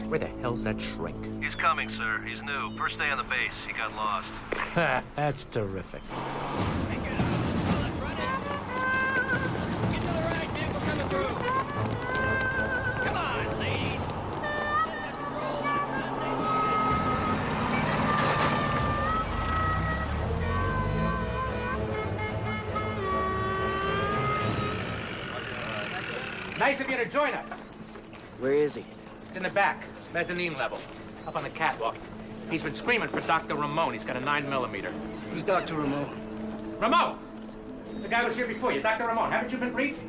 Where the hell's that shrink? He's coming, sir. He's new. First day on the base. He got lost. That's terrific. Nice of you to join us. Where is he? It's in the back, mezzanine level, up on the catwalk. He's been screaming for Dr. Ramon. He's got a 9mm. Who's Dr. Ramon? Ramon! The guy was here before you, Dr. Ramon. Haven't you been briefed?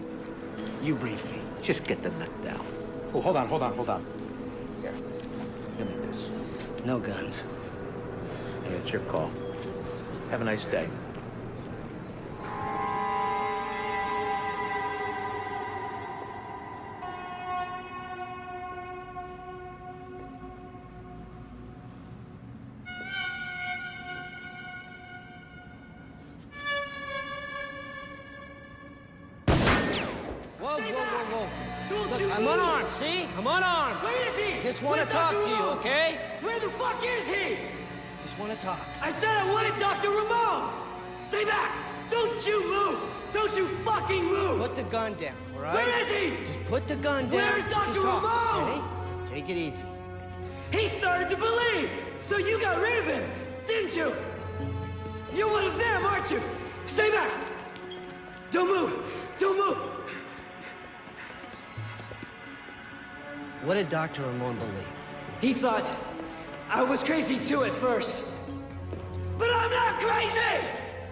You briefed me. Just get the nut down. Oh, hold on. Here, give me this. No guns. Hey, it's your call. Have a nice day. Look, I'm unarmed, see? I'm unarmed. Where is he? I just want to talk to you, okay? Where the fuck is he? Just want to talk. I said I wanted Dr. Ramon! Stay back! Don't you move! Don't you fucking move! Put the gun down, all right? Where is he? Just put the gun down. Where's Dr. and talk, Ramon? Okay? Just take it easy. He started to believe! So you got rid of him, didn't you? You're one of them, aren't you? Stay back! Don't move! Don't move! What did Dr. Ramon believe? He thought I was crazy too at first. But I'm not crazy!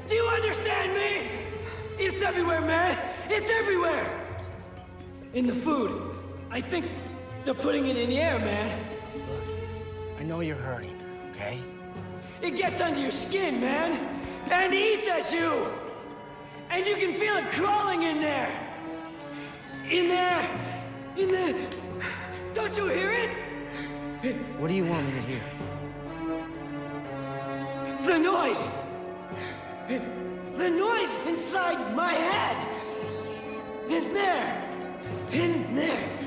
Do you understand me? It's everywhere, man! It's everywhere! In the food. I think they're putting it in the air, man. Look, I know you're hurting, okay? It gets under your skin, man! And eats at you! And you can feel it crawling in there! In there! In there! Don't you hear it? What do you want me to hear? The noise! The noise inside my head! In there! In there!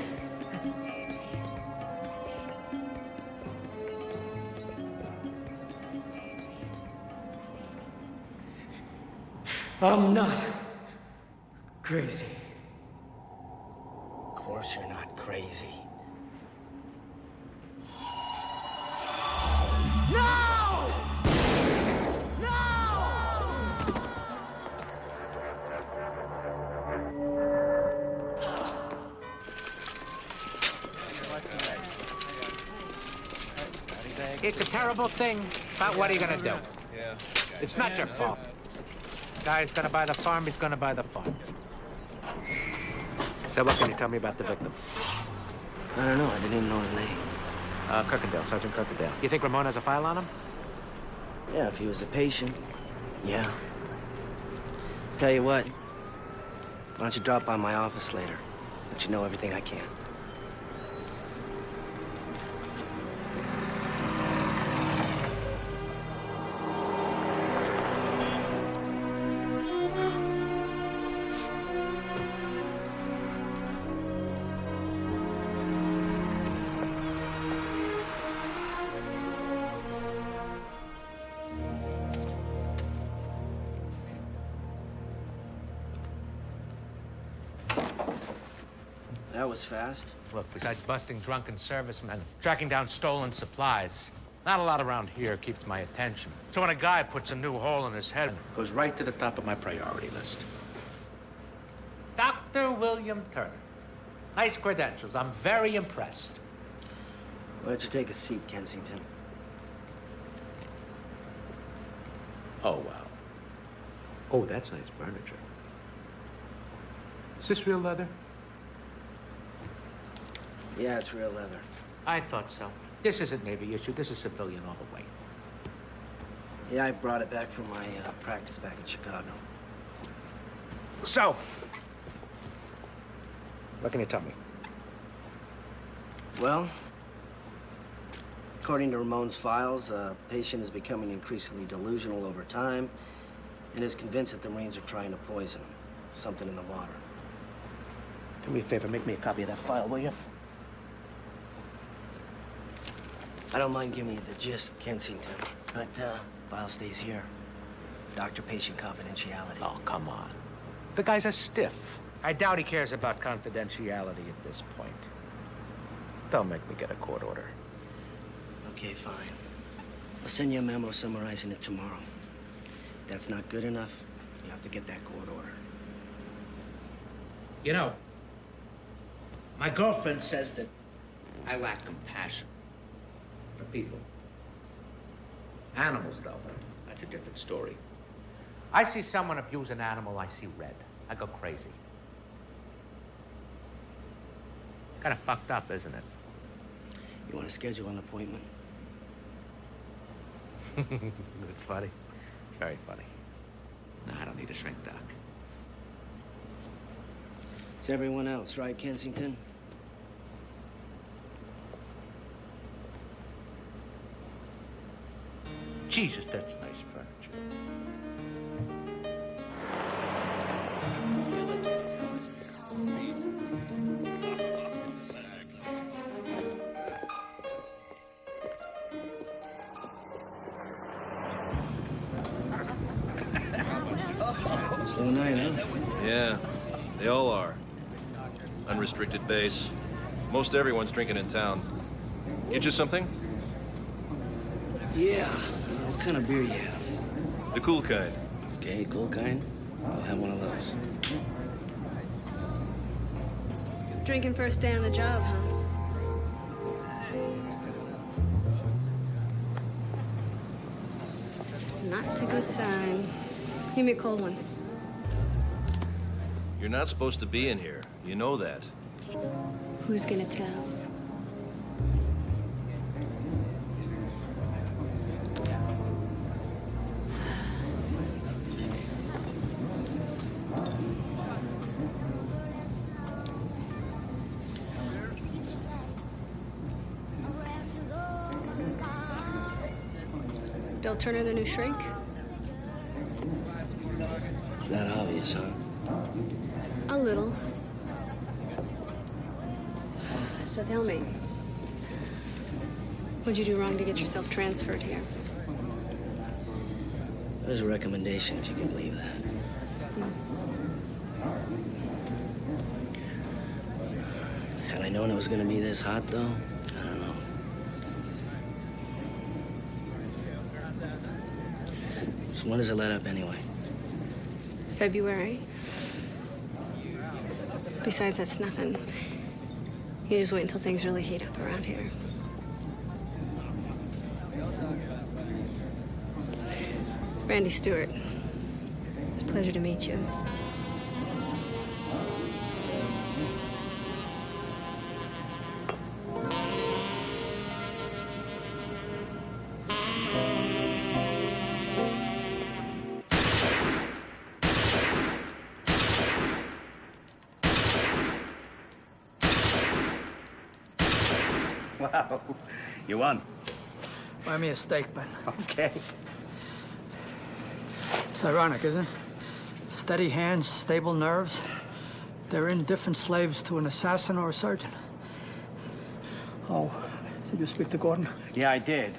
I'm not crazy. Of course you're not crazy. No! No! It's a terrible thing, but what are you gonna do? It's not your fault. Guy's gonna buy the farm, he's gonna buy the farm. So what can you tell me about the victim? I don't know. I didn't even know his name. Kirkendale, Sergeant Kirkendale. You think Ramon has a file on him? Yeah, if he was a patient, yeah. Tell you what, why don't you drop by my office later? Let you know everything I can. That was fast. Look, besides busting drunken servicemen, tracking down stolen supplies, not a lot around here keeps my attention. So when a guy puts a new hole in his head, it goes right to the top of my priority list. Dr. William Turner. Nice credentials. I'm very impressed. Why don't you take a seat, Kensington? Oh, wow. Oh, that's nice furniture. Is this real leather? Yeah, it's real leather. I thought so. This isn't Navy issue. This is civilian all the way. Yeah, I brought it back from my practice back in Chicago. So, what can you tell me? Well, according to Ramon's files, a patient is becoming increasingly delusional over time and is convinced that the Marines are trying to poison him. Something in the water. Do me a favor, make me a copy of that file, will you? I don't mind giving you the gist, Kensington, but file stays here. Doctor-patient confidentiality. Oh, come on. The guy's a stiff. I doubt he cares about confidentiality at this point. Don't make me get a court order. Okay, fine. I'll send you a memo summarizing it tomorrow. If that's not good enough, you have to get that court order. You know, my girlfriend says that I lack compassion for people. Animals, though, that's a different story. I see someone abuse an animal, I see red. I go crazy. Kind of fucked up, isn't it? You want to schedule an appointment? It's funny. It's very funny. No, I don't need a shrink doc. It's everyone else, right, Kensington? Jesus, that's nice furniture. Slow night, huh? Yeah, they all are. Unrestricted base. Most everyone's drinking in town. Get you something? Yeah. What kind of beer you have? The cool kind. Okay, cool kind. I'll have one of those. Drinking first day on the job, huh? It's not a good sign. Give me a cold one. You're not supposed to be in here. You know that. Who's gonna tell? Bill Turner, the new shrink? It's that obvious, huh? A little. So tell me, what'd you do wrong to get yourself transferred here? There's a recommendation, if you can believe that. Had I known it was gonna be this hot, though, I don't know. So when does it let up, anyway? February. Besides, that's nothing. You just wait until things really heat up around here. Randi Stewart. It's a pleasure to meet you. Wow, you won. Buy me a steak, Ben. Okay. It's ironic, isn't it? Steady hands, stable nerves. They're indifferent slaves to an assassin or a surgeon. Oh, did you speak to Gordon? Yeah, I did.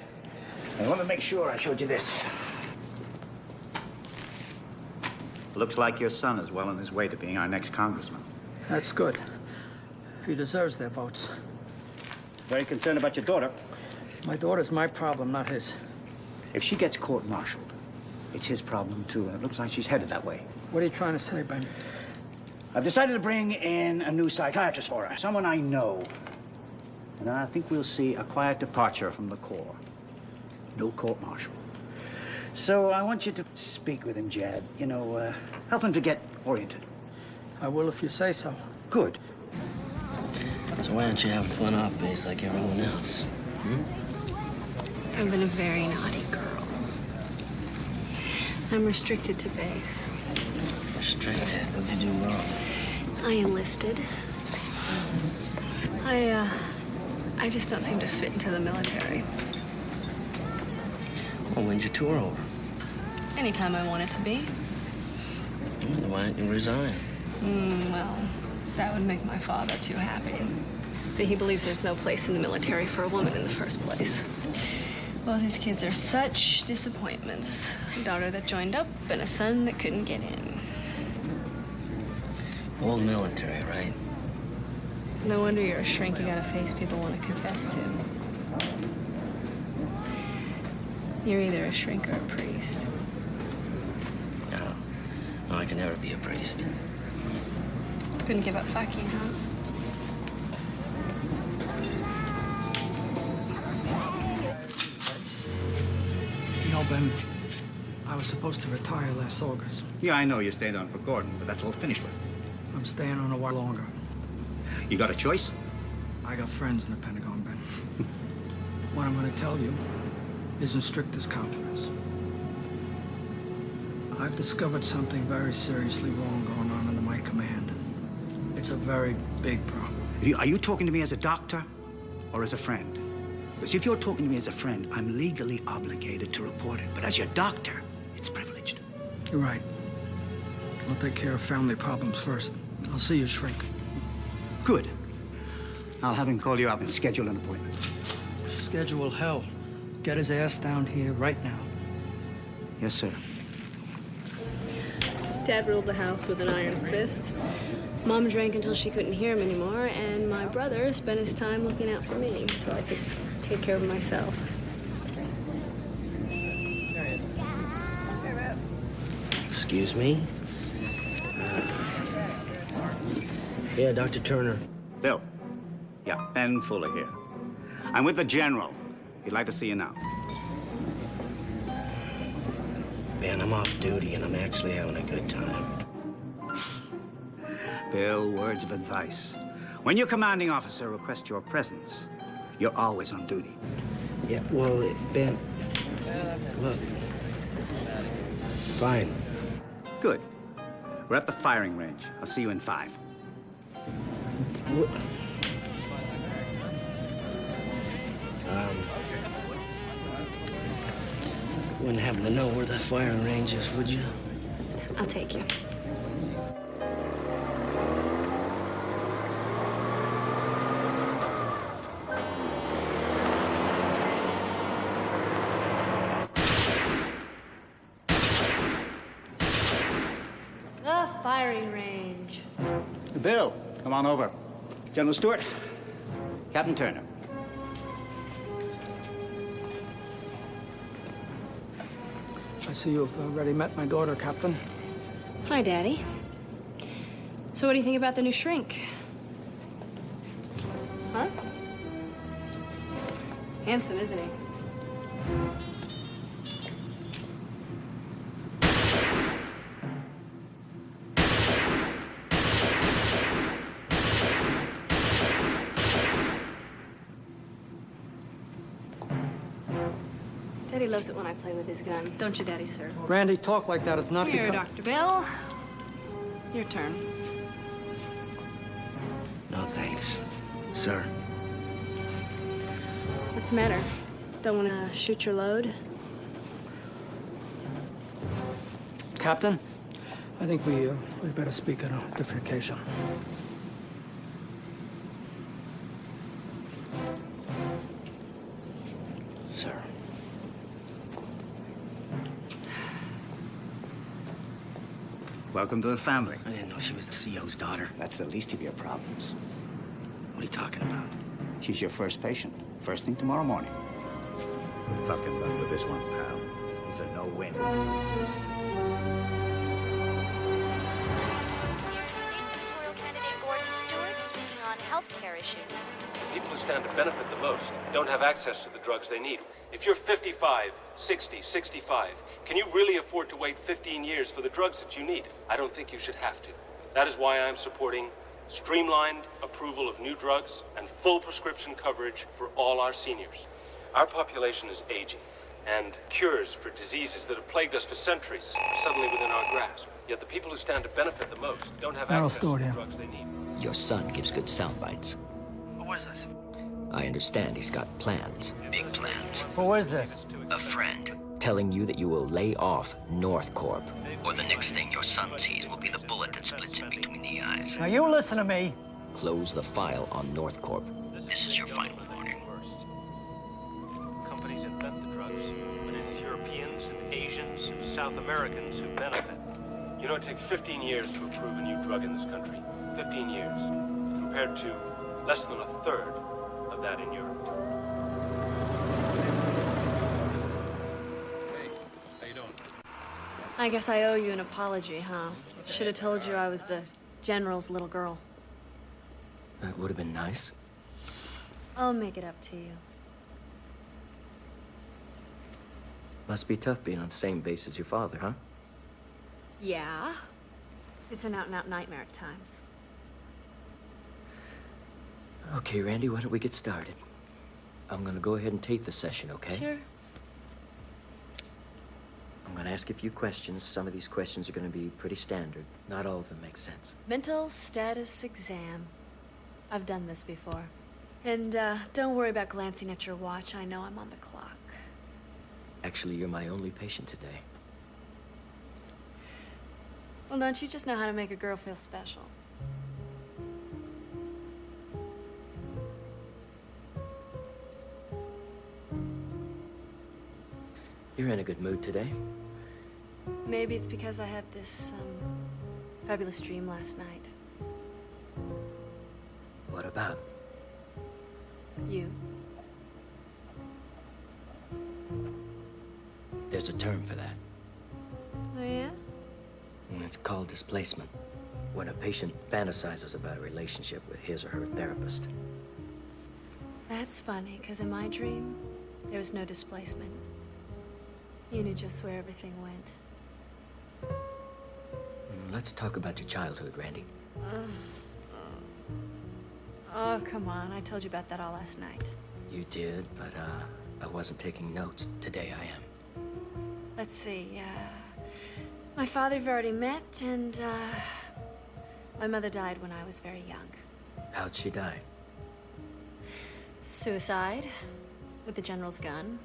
I want to make sure I showed you this. Looks like your son is well on his way to being our next congressman. That's good. He deserves their votes. Very concerned about your daughter. My daughter's my problem, not his. If she gets court-martialed, it's his problem, too, and it looks like she's headed that way. What are you trying to say, Ben? I've decided to bring in a new psychiatrist for her, someone I know. And I think we'll see a quiet departure from the Corps. No court-martial. So I want you to speak with him, Jad. You know, help him to get oriented. I will if you say so. Good. So why aren't you having fun off base like everyone else? I've been a very naughty girl. I'm restricted to base. Restricted? What'd you do wrong? I enlisted. I just don't seem to fit into the military. Well, when's your tour over? Anytime I want it to be. Then why don't you resign? Well, that would make my father too happy. See, he believes there's no place in the military for a woman in the first place. Well, these kids are such disappointments. A daughter that joined up and a son that couldn't get in. Old military, right? No wonder you're a shrink. You got a face people want to confess to. You're either a shrink or a priest. No. No, I can never be a priest. Couldn't give up fucking, huh? You know, Ben, I was supposed to retire last August. Yeah, I know you stayed on for Gordon, but that's all finished with. I'm staying on a while longer. You got a choice? I got friends in the Pentagon, Ben. What I'm going to tell you is in strictest confidence. I've discovered something very seriously wrong going on under my command. It's a very big problem. Are you talking to me as a doctor or as a friend? Because if you're talking to me as a friend, I'm legally obligated to report it. But as your doctor, it's privileged. You're right. I'll take care of family problems first. I'll see you, shrink. Good. I'll have him call you up and schedule an appointment. Schedule hell. Get his ass down here right now. Yes, sir. Dad ruled the house with an iron fist. Mom drank until she couldn't hear him anymore, and my brother spent his time looking out for me until I could take care of myself. Excuse me? Yeah, Dr. Turner. Bill. Yeah, Ben Fuller here. I'm with the General. He'd like to see you now. Ben, I'm off duty, and I'm actually having a good time. Bill, words of advice. When your commanding officer requests your presence, you're always on duty. Yeah, well, Ben... Look... Fine. Good. We're at the firing range. I'll see you in 5. Wouldn't happen to know where the firing range is, would you? I'll take you. The firing range. Bill, come on over. General Stewart, Captain Turner. I see you've already met my daughter, Captain. Hi, Daddy. So what do you think about the new shrink? Huh? Handsome, isn't he? Daddy loves it when I play with his gun. Don't you, Daddy, sir? Randy, talk like that. It's not Here, because... Dr. Bill. Your turn. No, thanks. Sir. What's the matter? Don't want to shoot your load? Captain, I think we better speak on a different occasion. Sir. Welcome to the family. I didn't know she was the CO's daughter. That's the least of your problems. What are you talking about? She's your first patient. First thing tomorrow morning. Good fucking luck with this one, pal. It's a no-win. Gubernatorial candidate Randi Stewart speaking on healthcare issues. People who stand to benefit the most don't have access to the drugs they need. If you're 55, 60, 65, can you really afford to wait 15 years for the drugs that you need? I don't think you should have to. That is why I'm supporting streamlined approval of new drugs and full prescription coverage for all our seniors. Our population is aging, and cures for diseases that have plagued us for centuries are suddenly within our grasp. Yet the people who stand to benefit the most don't have access to the drugs they need. Your son gives good sound bites. Who is this? I understand he's got plans. Big plans. Who is this? A friend. Telling you that you will lay off North Corp. Or the next thing your son sees will be the bullet that splits him between the eyes. Now you listen to me. Close the file on North Corp. This is your final warning. Companies invent the drugs, but it's Europeans and Asians and South Americans who benefit. You know, it takes 15 years to approve a new drug in this country. 15 years, compared to less than a third of that in Europe. Hey, how you doing? I guess I owe you an apology, huh? Should have told you I was the General's little girl. That would have been nice. I'll make it up to you. Must be tough being on the same base as your father, huh? Yeah. It's an out-and-out nightmare at times. Okay, Randy, why don't we get started? I'm gonna go ahead and tape the session, okay? Sure. I'm gonna ask you a few questions. Some of these questions are gonna be pretty standard. Not all of them make sense. Mental status exam. I've done this before. And, don't worry about glancing at your watch. I know I'm on the clock. Actually, you're my only patient today. Well, don't you just know how to make a girl feel special? You're in a good mood today. Maybe it's because I had this, fabulous dream last night. What about? You. There's a term for that. Oh, yeah? And it's called displacement. When a patient fantasizes about a relationship with his or her therapist. That's funny, because in my dream, there was no displacement. You knew just where everything went. Let's talk about your childhood, Randy. Oh, come on. I told you about that all last night. You did, but, I wasn't taking notes. Today I am. Let's see, my father we've already met, and, my mother died when I was very young. How'd she die? Suicide, with the General's gun.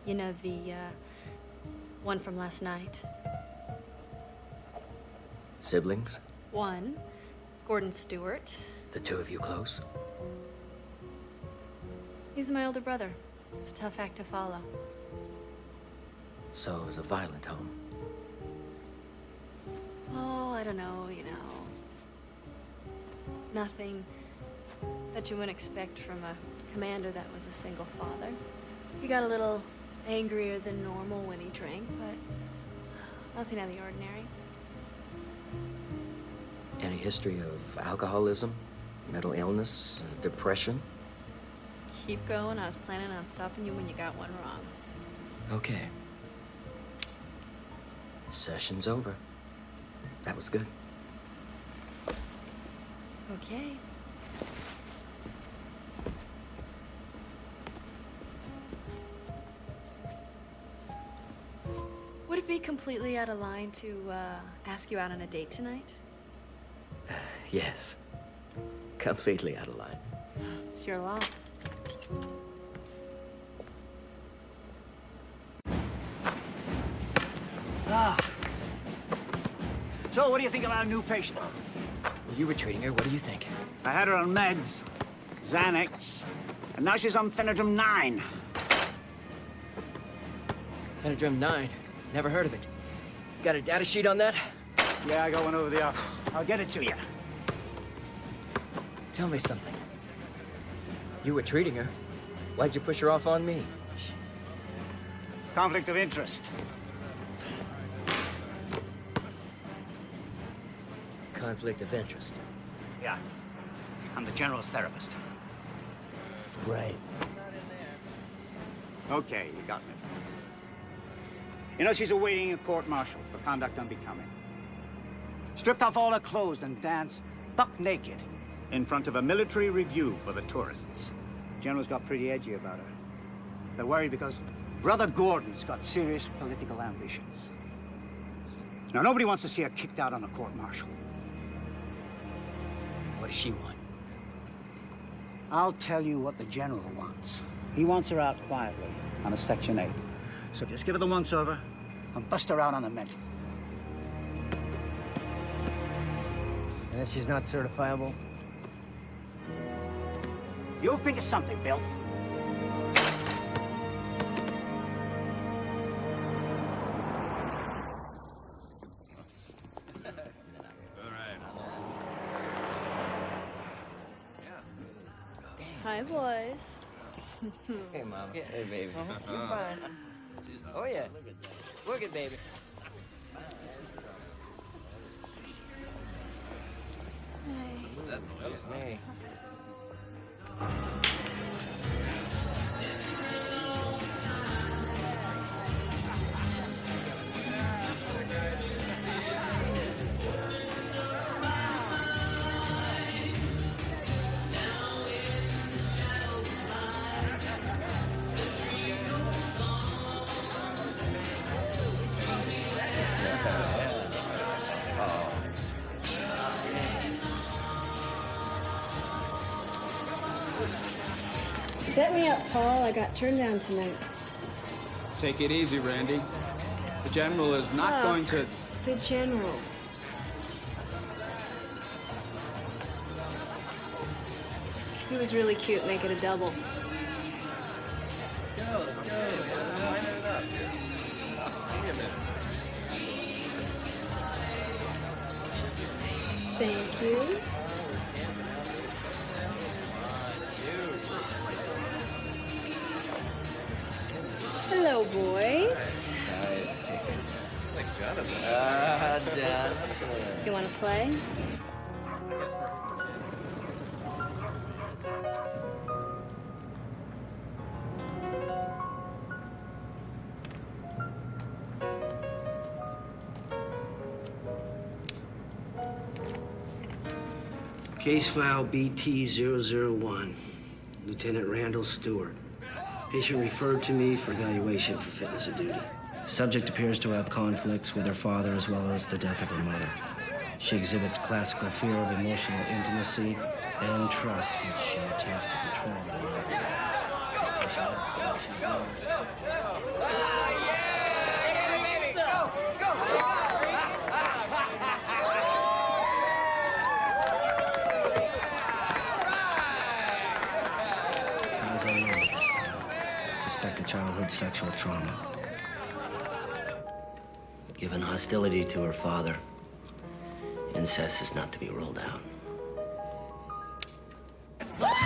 You know, the, one from last night. Siblings? One, Gordon Stewart. The two of you close? He's my older brother. It's a tough act to follow. So it was a violent home. Oh, I don't know, you know. Nothing that you wouldn't expect from a commander that was a single father. He got a little angrier than normal when he drank, but nothing out of the ordinary. Any history of alcoholism, mental illness, depression? Keep going. I was planning on stopping you when you got one wrong. Okay. Session's over. That was good. Okay. Would it be completely out of line to, ask you out on a date tonight? Yes. Completely out of line. It's your loss. So, what do you think of our new patient? You were treating her. What do you think? I had her on meds, Xanax, and now she's on Phenodrum 9. Phenodrum 9. Never heard of it. Got a data sheet on that? Yeah, I got one over the office. I'll get it to you. Tell me something. You were treating her. Why'd you push her off on me? Conflict of interest. Conflict of interest. Yeah. I'm the General's therapist. Right. Okay, you got me. You know, she's awaiting a court-martial for conduct unbecoming. Stripped off all her clothes and danced buck naked in front of a military review for the tourists. General's got pretty edgy about her. They're worried because Brother Gordon's got serious political ambitions. Now, nobody wants to see her kicked out on a court-martial. What does she want? I'll tell you what the General wants. He wants her out quietly on a Section 8. So just give her the once-over and bust her out on a mental. And if she's not certifiable? You'll think of something, Bill. Hi, boys. Hey, Mama. Yeah. Hey, baby. You're fine. Oh, yeah. Look at baby. That's me. Set me up, Paul. I got turned down tonight. Take it easy, Randy. The General is not going to... The General. He was really cute. Make it a double. Let's go. Line it up. Give me a minute. Thank you. Hello, boys. Like Jonathan. John. You want to play? Case file BT-001, Lieutenant Randi Stewart. Patient referred to me for evaluation for fitness of duty. Subject appears to have conflicts with her father as well as the death of her mother. She exhibits classical fear of emotional intimacy and trust, which she attempts to control. Childhood sexual trauma. Given hostility to her father, incest is not to be ruled out. What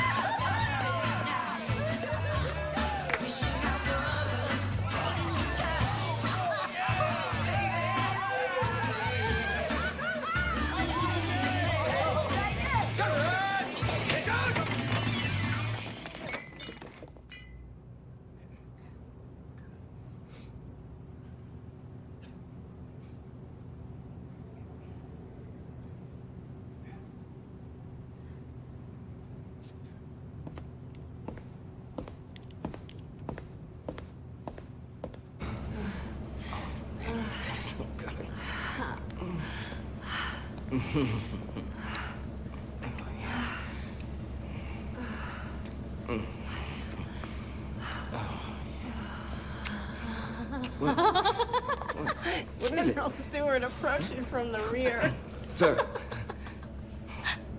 is it? General Stewart approaching from the rear. Sir.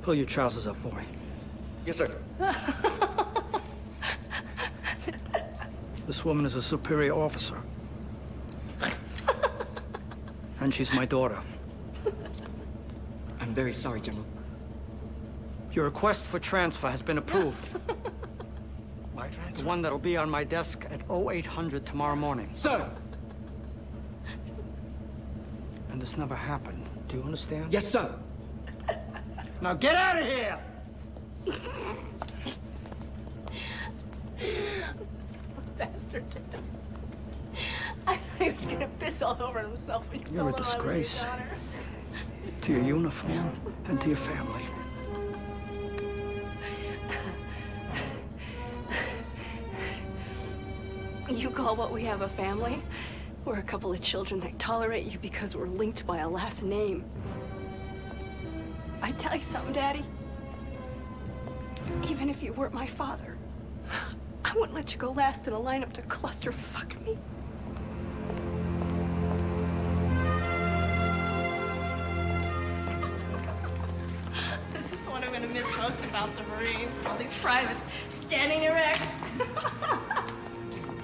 Pull your trousers up, boy. Yes, sir. This woman is a superior officer. And she's my daughter. I'm very sorry, General. Your request for transfer has been approved. My transfer? The one that'll be on my desk at 0800 tomorrow morning. Sir! And this never happened. Do you understand? Yes, sir. Now get out of here! Bastard. I thought he was gonna piss all over himself when you You're told a him I was your disgrace daughter. to your uniform and to your family. You call what we have a family? We're a couple of children that tolerate you because we're linked by a last name. I tell you something, Daddy. Even if you weren't my father, I wouldn't let you go last in a lineup to clusterfuck me. This is what I'm gonna miss most about the Marines. All these privates Standing erect.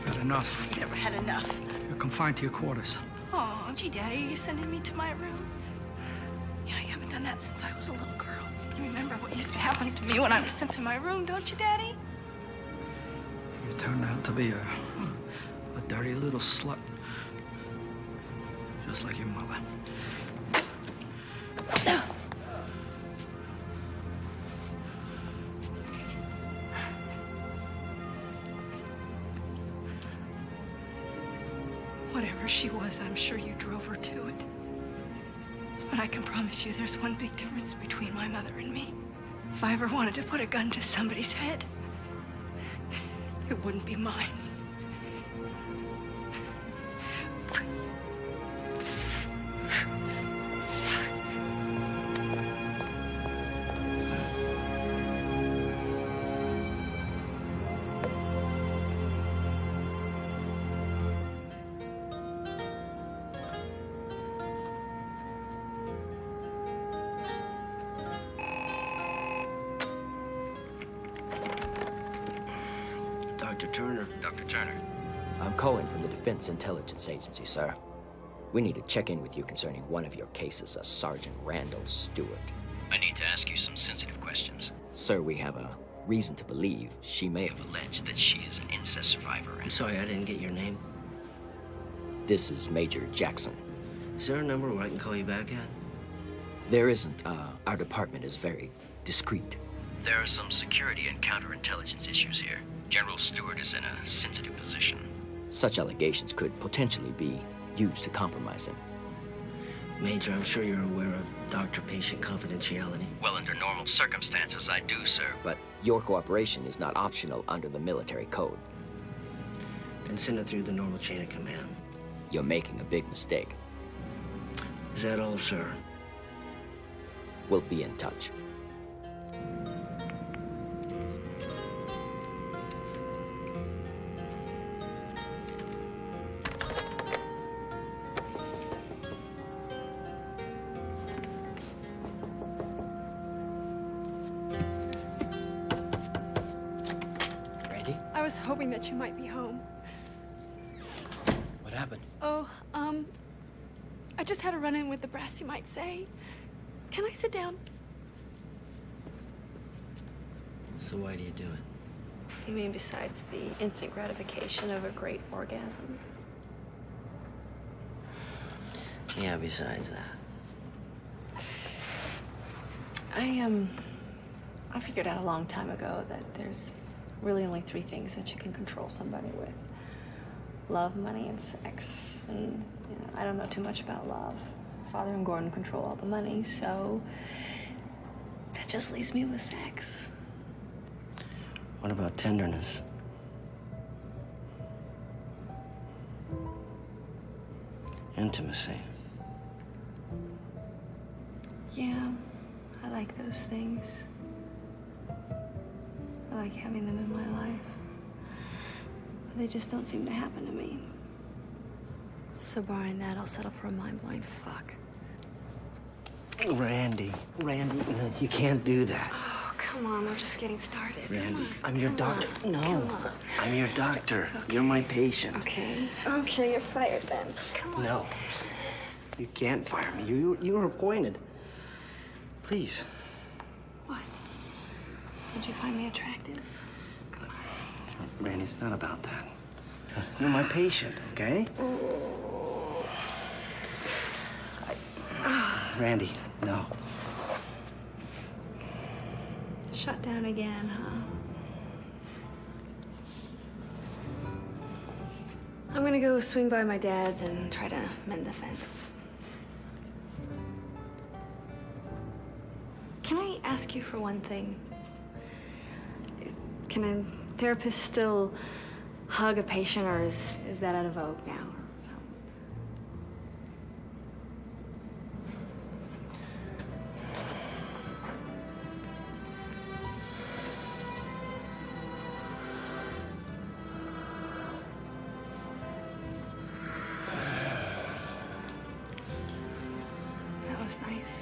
Had enough. Never had enough. You're confined to your quarters. Oh, gee, Daddy, are you sending me to my room? You know, you haven't done that since I was a little girl. You remember what used to happen to me when I was sent to my room, don't you, Daddy? You turned out to be a dirty little slut. Just like your mother. Whatever she was, I'm sure you drove her to it. But I can promise you there's one big difference between my mother and me. If I ever wanted to put a gun to somebody's head, it wouldn't be mine. Dr. Turner. Dr. Turner. I'm calling from the Defense Intelligence Agency, sir. We need to check in with you concerning one of your cases, a Sergeant Randi Stewart. I need to ask you some sensitive questions. Sir, we have a reason to believe she may have Alleged that she is an incest survivor. I'm sorry, I didn't get your name. This is Major Jackson. Is there a number where I can call you back at? There isn't. Our department is very discreet. There are some security and counterintelligence issues here. General Stewart is in a sensitive position. Such allegations could potentially be used to compromise him. Major, I'm sure you're aware of doctor-patient confidentiality. Well, under normal circumstances, I do, sir. But your cooperation is not optional under the military code. Then send it through the normal chain of command. You're making a big mistake. Is that all, sir? We'll be in touch. I was hoping that you might be home. What happened? Oh, I just had a run-in with the brass, you might say. Can I sit down? So why do you do it? You mean besides the instant gratification of a great orgasm? Yeah, besides that. I figured out a long time ago that there's really only 3 things that you can control somebody with. Love, money, and sex. And, you know, I don't know too much about love. Father and Gordon control all the money, so that just leaves me with sex. What about tenderness? Intimacy? Yeah, I like those things. I like having them in my life. But they just don't seem to happen to me. So barring that, I'll settle for a mind-blowing fuck. Randi, no, you can't do that. Oh, come on, we're just getting started. Randi, I'm your doctor. No, Come on. I'm your doctor. Okay. You're my patient. Okay. Okay, you're fired then. Come on. No, you can't fire me. You were appointed. Please. What? Did you find me attractive? Randi, it's not about that. You're my patient, okay? Randi, no. Shut down again, huh? I'm gonna go swing by my dad's and try to mend the fence. Can I ask you for one thing? Can a therapist still hug a patient, or is that out of vogue now? That was nice.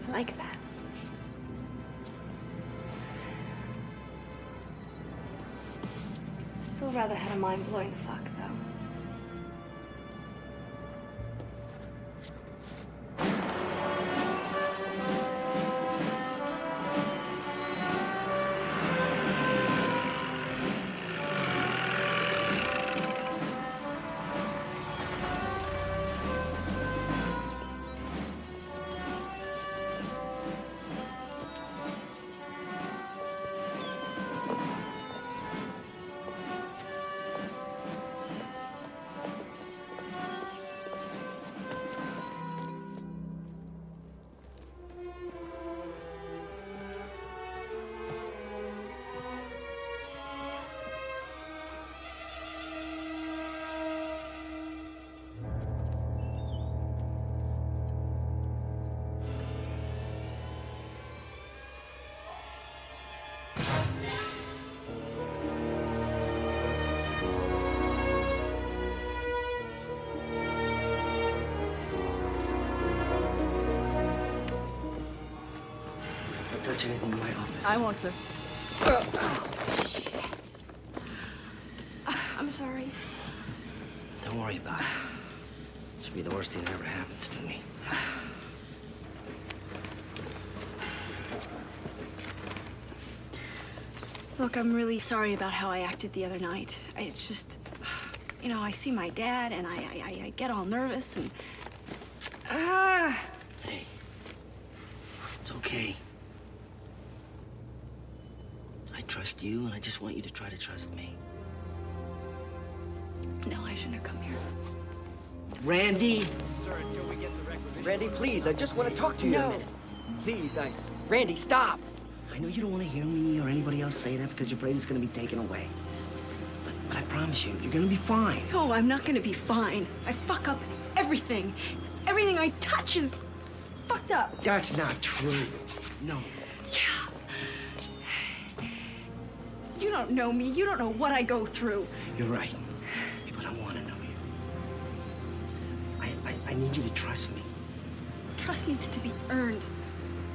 I like that. Still rather had a mind-blowing fuck, though. Touch anything in my office. I won't, sir. Shit. I'm sorry. Don't worry about it. Should be the worst thing that ever happens to me. Look, I'm really sorry about how I acted the other night. It's just, you know, I see my dad and I get all nervous and... Hey, it's okay. I trust you, and I just want you to try to trust me. No, I shouldn't have come here. Randy! Sir, until we get the requisition... Randy, please, I just want to talk to you a minute. Please, Randy, stop! I know you don't want to hear me or anybody else say that because you're afraid it's going to be taken away. But I promise you, you're going to be fine. No, I'm not going to be fine. I fuck up everything. Everything I touch is fucked up. That's not true. No. Yeah. You don't know me. You don't know what I go through. You're right. But I want to know you. I need you to trust me. Trust needs to be earned.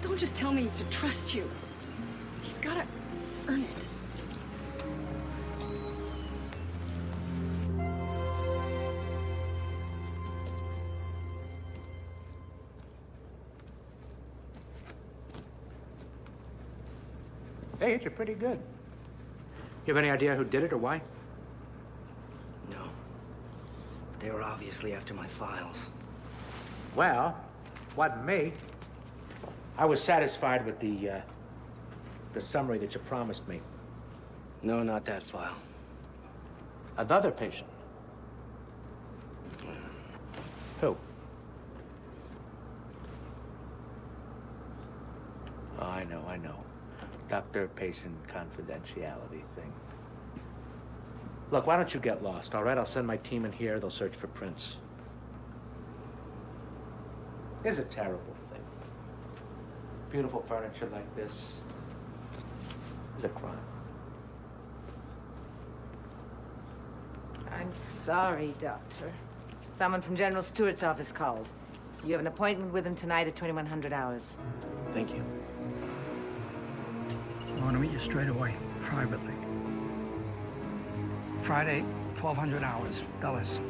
Don't just tell me to trust you. You gotta earn it. Hey, you're pretty good. You have any idea who did it or why? No. But they were obviously after my files. Well, wasn't me. I was satisfied with the summary that you promised me. No, not that file. Another patient. Who? Oh, I know. Doctor-patient confidentiality thing. Look, why don't you get lost, all right? I'll send my team in here. They'll search for prints. It's a terrible thing. Beautiful furniture like this is a crime. I'm sorry, Doctor. Someone from General Stewart's office called. You have an appointment with him tonight at 2100 hours. Thank you. I want to meet you straight away, privately. Friday, 1200 hours, Dulles.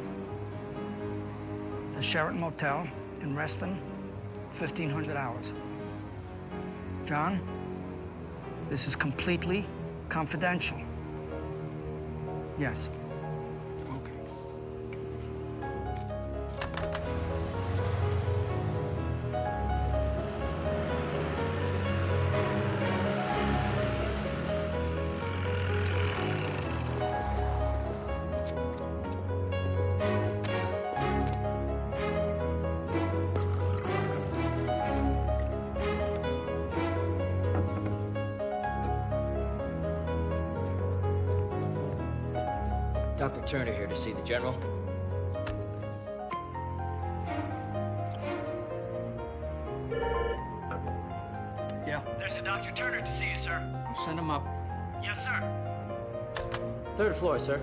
The Sheraton Motel in Reston, 1500 hours. John, this is completely confidential. Yes. Dr. Turner here to see the General. Yeah. There's a Dr. Turner to see you, sir. I'll send him up. Yes, sir. Third floor, sir.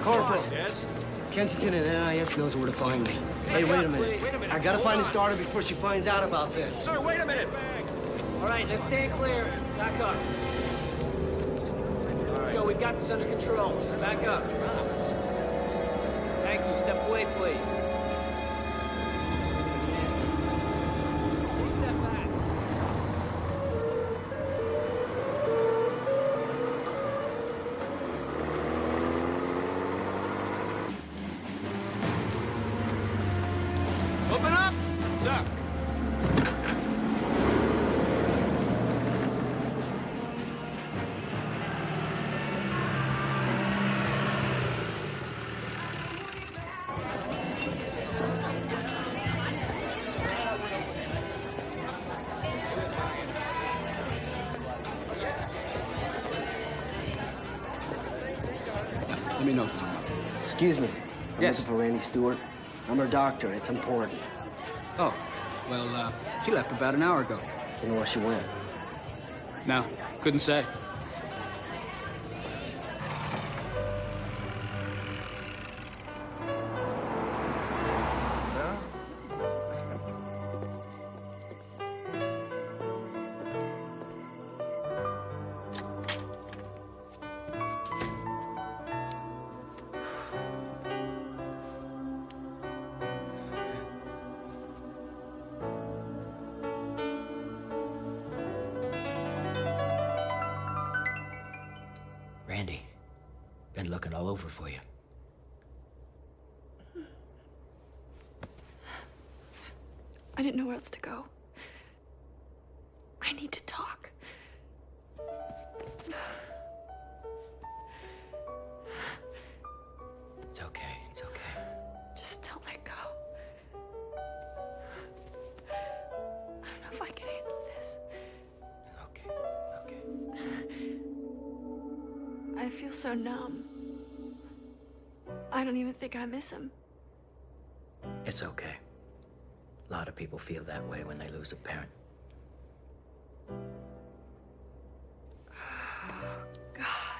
Corporal. Yes? Kensington and NIS knows where to find me. Hey, wait a minute. I gotta find his daughter before she finds out about this. Sir, wait a minute! All right, let's stand clear. Back up. Let's go. We've got this under control. Just back up. Thank you. Step away, please. Please step back. Open up! Sir. Let me know. Excuse me. I'm Yes. looking for Randi Stewart. I'm her doctor. It's important. Oh, well, she left about an hour ago. You know where she went? No, couldn't say. Randy, been looking all over for you. I didn't know where else to go. I need to talk. It's okay, it's okay. Just don't let go. I don't know if I can handle this. Okay. I feel so numb. I don't even think I miss him. It's okay. A lot of people feel that way when they lose a parent. God.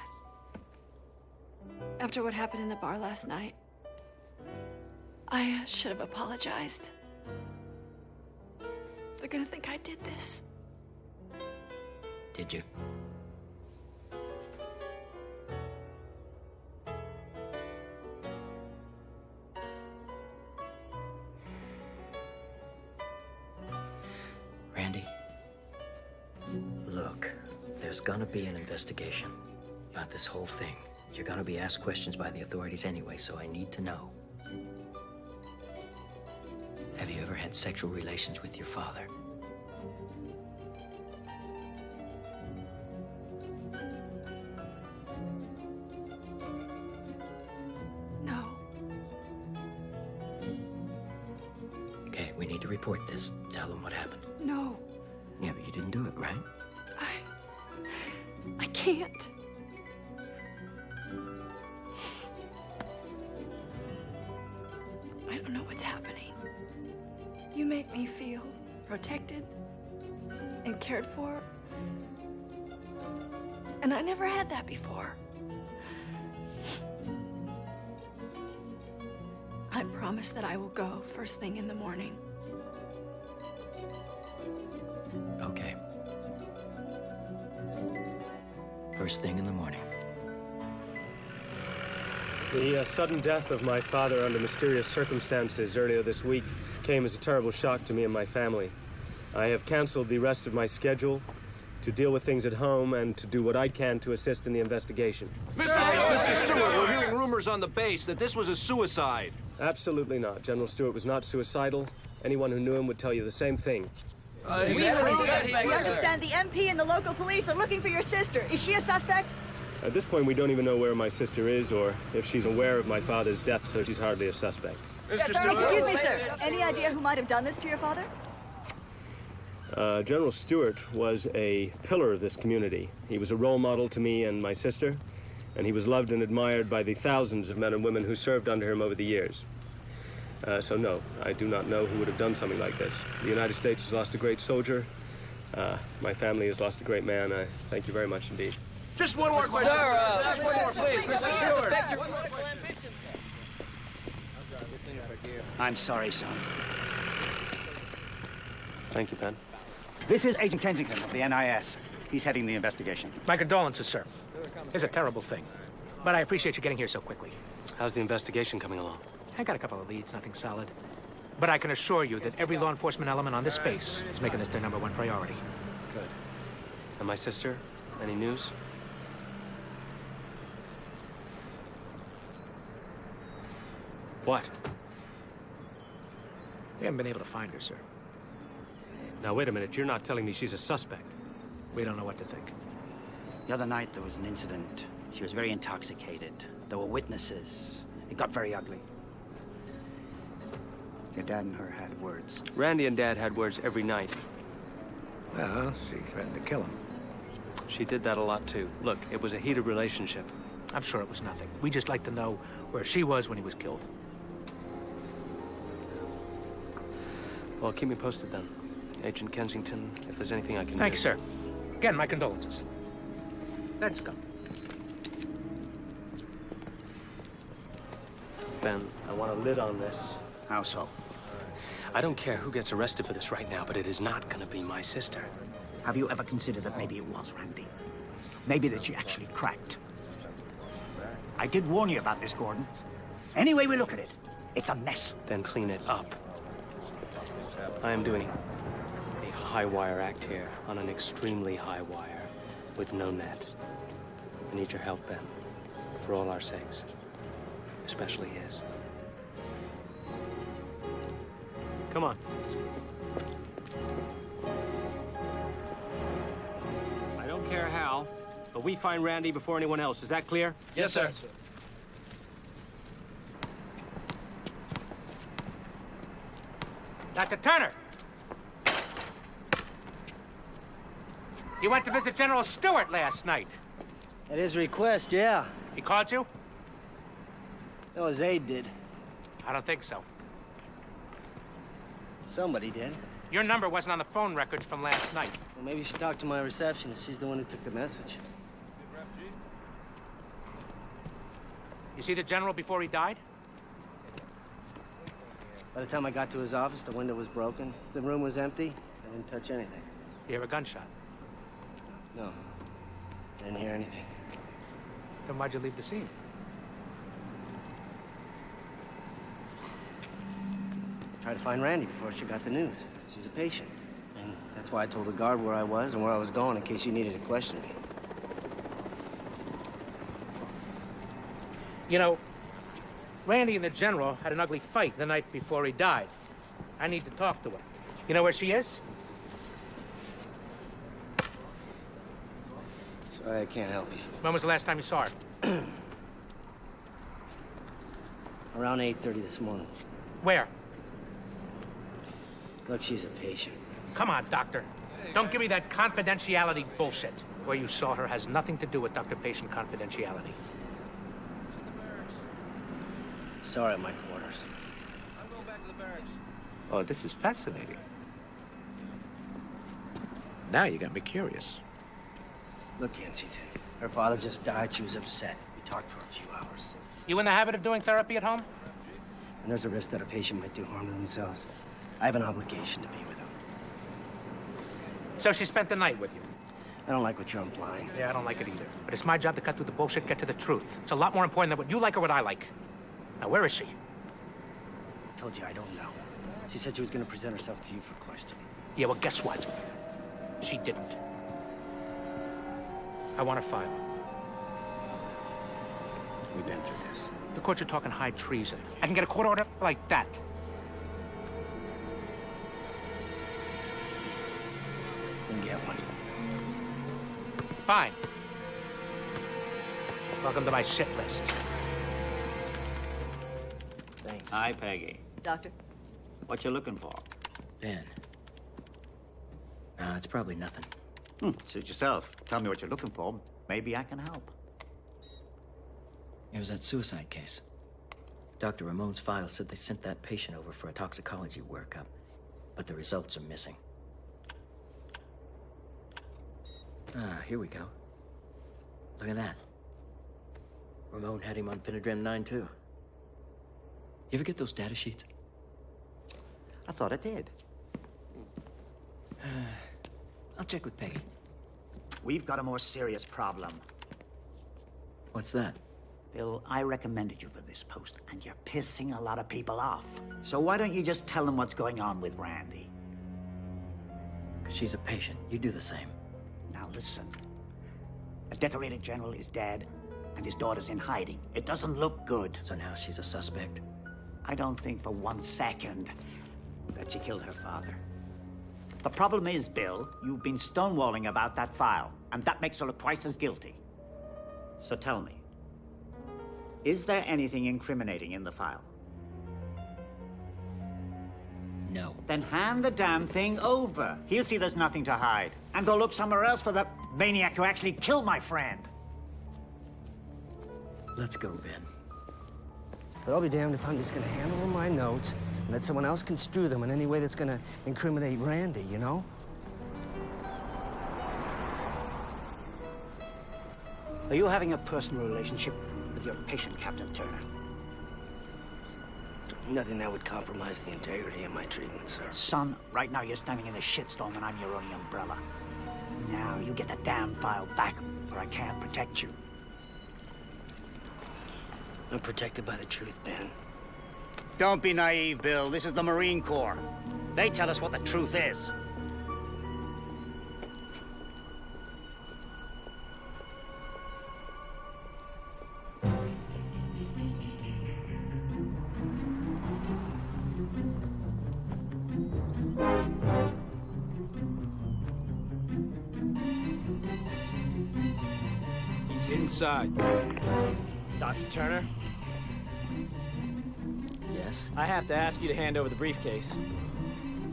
After what happened in the bar last night, I should have apologized. They're gonna think I did this. Did you? Randy, look, there's gonna be an investigation about this whole thing. You're gonna be asked questions by the authorities anyway, so I need to know. Have you ever had sexual relations with your father? No. Okay, we need to report this. Tell them what happened. No. Yeah, but you didn't do it, right? I can't. I don't know what's happening. You make me feel protected and cared for. And I never had that before. I promise that I will go first thing in the morning. Okay. First thing in the morning. The sudden death of my father under mysterious circumstances earlier this week came as a terrible shock to me and my family. I have canceled the rest of my schedule to deal with things at home and to do what I can to assist in the investigation. Mr. Stewart, we're hearing rumors on the base that this was a suicide. Absolutely not. General Stewart was not suicidal. Anyone who knew him would tell you the same thing. We understand the MP and the local police are looking for your sister. Is she a suspect? At this point, we don't even know where my sister is or if she's aware of my father's death, so she's hardly a suspect. Excuse me, sir. Any idea who might have done this to your father? General Stewart was a pillar of this community. He was a role model to me and my sister, and he was loved and admired by the thousands of men and women who served under him over the years. So no, I do not know who would have done something like this. The United States has lost a great soldier. My family has lost a great man. I thank you very much indeed. Just one more question. Sir, just one more, please. Mr. Stewart. Affect your political ambition. I'm sorry, son. Thank you, Ben. This is Agent Kensington of the NIS. He's heading the investigation. My condolences, sir. It's a terrible thing. But I appreciate you getting here so quickly. How's the investigation coming along? I got a couple of leads, nothing solid. But I can assure you that every law enforcement element on this base is making this their #1 priority. Good. And my sister? Any news? What? We haven't been able to find her, sir. Now, wait a minute. You're not telling me she's a suspect. We don't know what to think. The other night, there was an incident. She was very intoxicated. There were witnesses. It got very ugly. Your dad and her had words. Randy and Dad had words every night. Well, she threatened to kill him. She did that a lot, too. Look, it was a heated relationship. I'm sure it was nothing. We just like to know where she was when he was killed. Well, keep me posted then. Agent Kensington, if there's anything I can do. Thank you, sir. Again, my condolences. Let's go. Ben, I want a lid on this. How so? I don't care who gets arrested for this right now, but it is not gonna be my sister. Have you ever considered that maybe it was Randy? Maybe that she actually cracked? I did warn you about this, Gordon. Any way we look at it, it's a mess. Then clean it up. I am doing a high wire act here on an extremely high wire with no net. I need your help, Ben, for all our sakes, especially his. Come on. I don't care how, but we find Randy before anyone else. Is that clear? Yes, sir. Dr. Turner! You went to visit General Stewart last night. At his request, yeah. He called you? No, his aide did. I don't think so. Somebody did. Your number wasn't on the phone records from last night. Well, maybe you should talk to my receptionist. She's the one who took the message. You see the general before he died? By the time I got to his office, the window was broken. The room was empty. I didn't touch anything. You hear a gunshot? No. I didn't hear anything. Then why'd you leave the scene? Tried to find Randy before she got the news. She's a patient. And that's why I told the guard where I was and where I was going in case you needed to question me. You know, Randy and the general had an ugly fight the night before he died. I need to talk to her. You know where she is? Sorry, I can't help you. When was the last time you saw her? Around 8:30 this morning. Where? Look, she's a patient. Come on, doctor. Don't give me that confidentiality bullshit. Where you saw her has nothing to do with doctor-patient confidentiality. Sorry, at my quarters. I'm going back to the barracks. Oh, this is fascinating. Now you got me curious. Look, Kensington, her father just died. She was upset. We talked for a few hours. You in the habit of doing therapy at home? And there's a risk that a patient might do harm to themselves. I have an obligation to be with them. So she spent the night with you? I don't like what you're implying. Yeah, I don't like it either. But it's my job to cut through the bullshit, get to the truth. It's a lot more important than what you like or what I like. Now, where is she? I told you I don't know. She said she was going to present herself to you for questioning. Yeah, well, guess what? She didn't. I want her file. We've been through this. The courts are talking high treason. I can get a court order like that. We'll get one. Fine. Welcome to my shit list. Thanks. Hi, Peggy. Doctor? What you looking for? Ben. It's probably nothing. Suit yourself. Tell me what you're looking for. Maybe I can help. It was that suicide case. Dr. Ramon's file said they sent that patient over for a toxicology workup, but the results are missing. Here we go. Look at that. Ramon had him on Phenidrin 9 too. You ever get those data sheets? I thought I did. I'll check with Peggy. We've got a more serious problem. What's that? Bill, I recommended you for this post, and you're pissing a lot of people off. So why don't you just tell them what's going on with Randy? Because she's a patient. You do the same. Now listen. A decorated general is dead, and his daughter's in hiding. It doesn't look good. So now she's a suspect? I don't think for 1 second that she killed her father. The problem is, Bill, you've been stonewalling about that file, and that makes her look twice as guilty. So tell me, is there anything incriminating in the file? No. Then hand the damn thing over. He'll see there's nothing to hide, and go look somewhere else for the maniac who actually killed my friend. Let's go, Ben. But I'll be damned if I'm just gonna hand over my notes and let someone else construe them in any way that's gonna incriminate Randy, you know? Are you having a personal relationship with your patient, Captain Turner? Nothing that would compromise the integrity of my treatment, sir. Son, right now you're standing in a shitstorm and I'm your only umbrella. Now you get the damn file back or I can't protect you. I'm protected by the truth, Ben. Don't be naive, Bill. This is the Marine Corps. They tell us what the truth is. He's inside. Dr. Turner? Yes? I have to ask you to hand over the briefcase.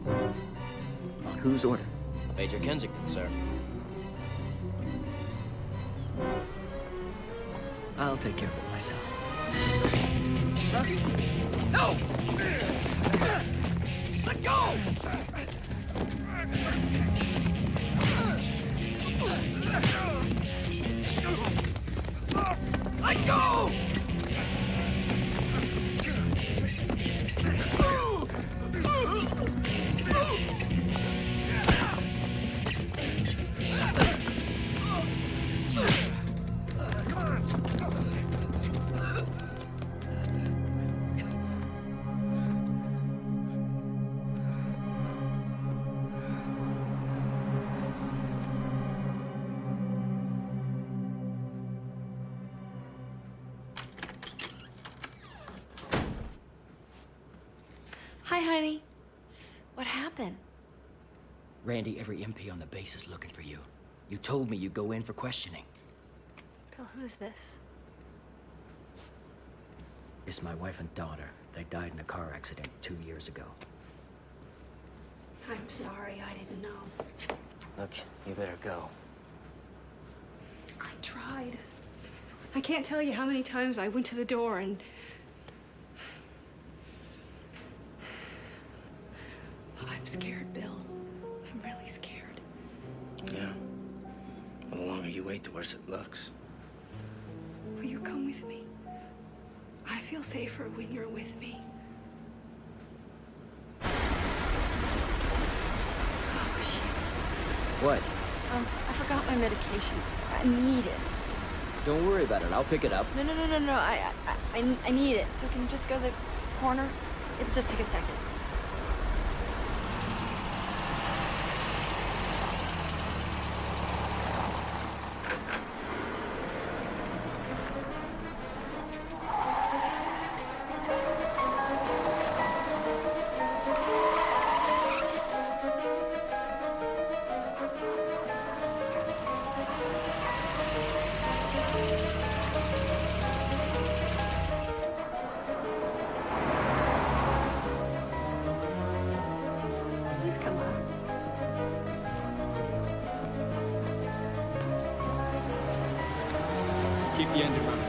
On whose order? Major Kensington, sir. I'll take care of it myself. No! Let go! Let go! Hi, honey. What happened? Randy, every MP on the base is looking for you. You told me you'd go in for questioning. Bill, who's this? It's my wife and daughter. They died in a car accident 2 years ago. I'm sorry, I didn't know. Look, you better go. I tried. I can't tell you how many times I went to the door and... I'm scared, Bill. I'm really scared. Yeah. Well, the longer you wait, the worse it looks. Will you come with me? I feel safer when you're with me. Oh, shit. What? I forgot my medication. I need it. Don't worry about it. I'll pick it up. No. I need it. So can you just go to the corner? It'll just take a second. Keep the engine running.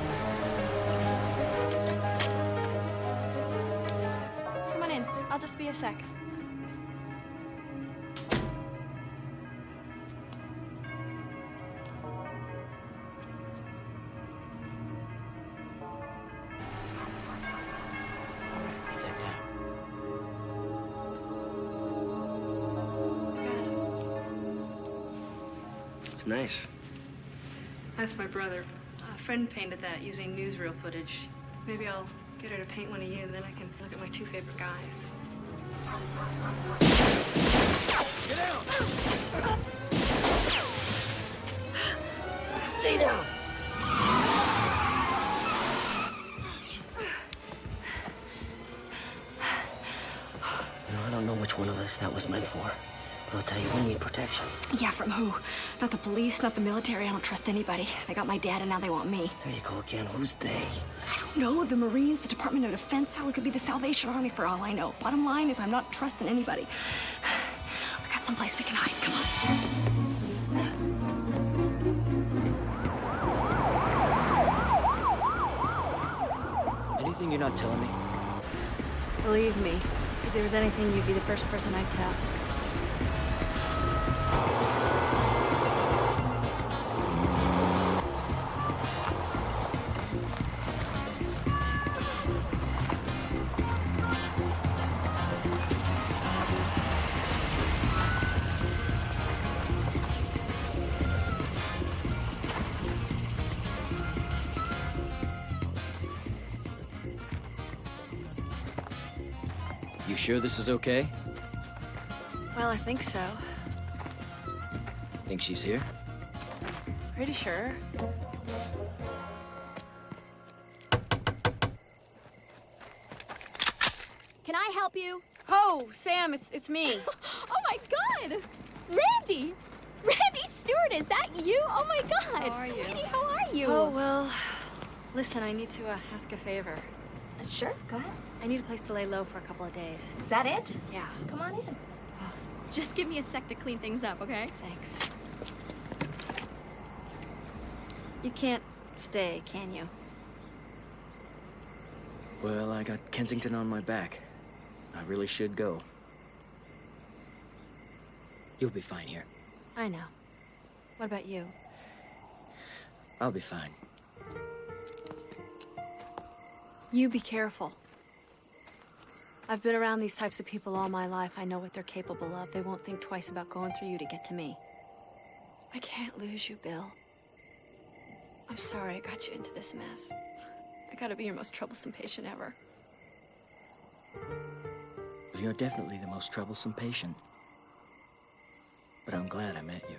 Come on in. I'll just be a sec. It's nice. That's my brother. A friend painted that using newsreel footage. Maybe I'll get her to paint one of you, and then I can look at my two favorite guys. Get down! Stay down! I don't know which one of us that was meant for. But I'll tell you, we need protection. Yeah, from who? Not the police, not the military. I don't trust anybody. They got my dad, and now they want me. There you go again. Who's they? I don't know. The Marines, the Department of Defense. Hell, it could be the Salvation Army for all I know. Bottom line is I'm not trusting anybody. I got someplace we can hide. Come on. Anything you're not telling me? Believe me, if there was anything, you'd be the first person I'd tell. You sure this is okay? Well, I think so. Think she's here? Pretty sure. Can I help you? Oh, Sam, it's me. Oh my God! Randi! Randi Stewart, is that you? Oh my God! How are you? Sweetie, how are you? Oh, well, listen, I need to ask a favor. Sure, go ahead. I need a place to lay low for a couple of days. Is that it? Yeah. Come on in. Just give me a sec to clean things up, okay? Thanks. You can't stay, can you? Well, I got Kensington on my back. I really should go. You'll be fine here. I know. What about you? I'll be fine. You be careful. I've been around these types of people all my life. I know what they're capable of. They won't think twice about going through you to get to me. I can't lose you, Bill. I'm sorry I got you into this mess. I gotta be your most troublesome patient ever. Well, you're definitely the most troublesome patient. But I'm glad I met you.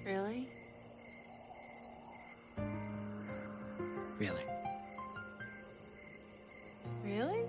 Really? Really. Really?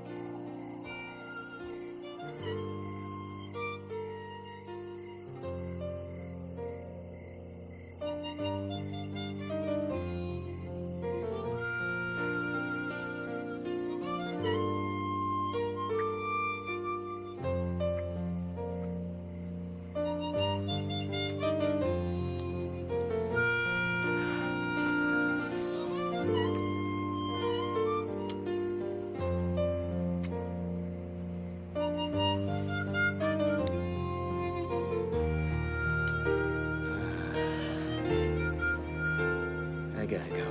I gotta go.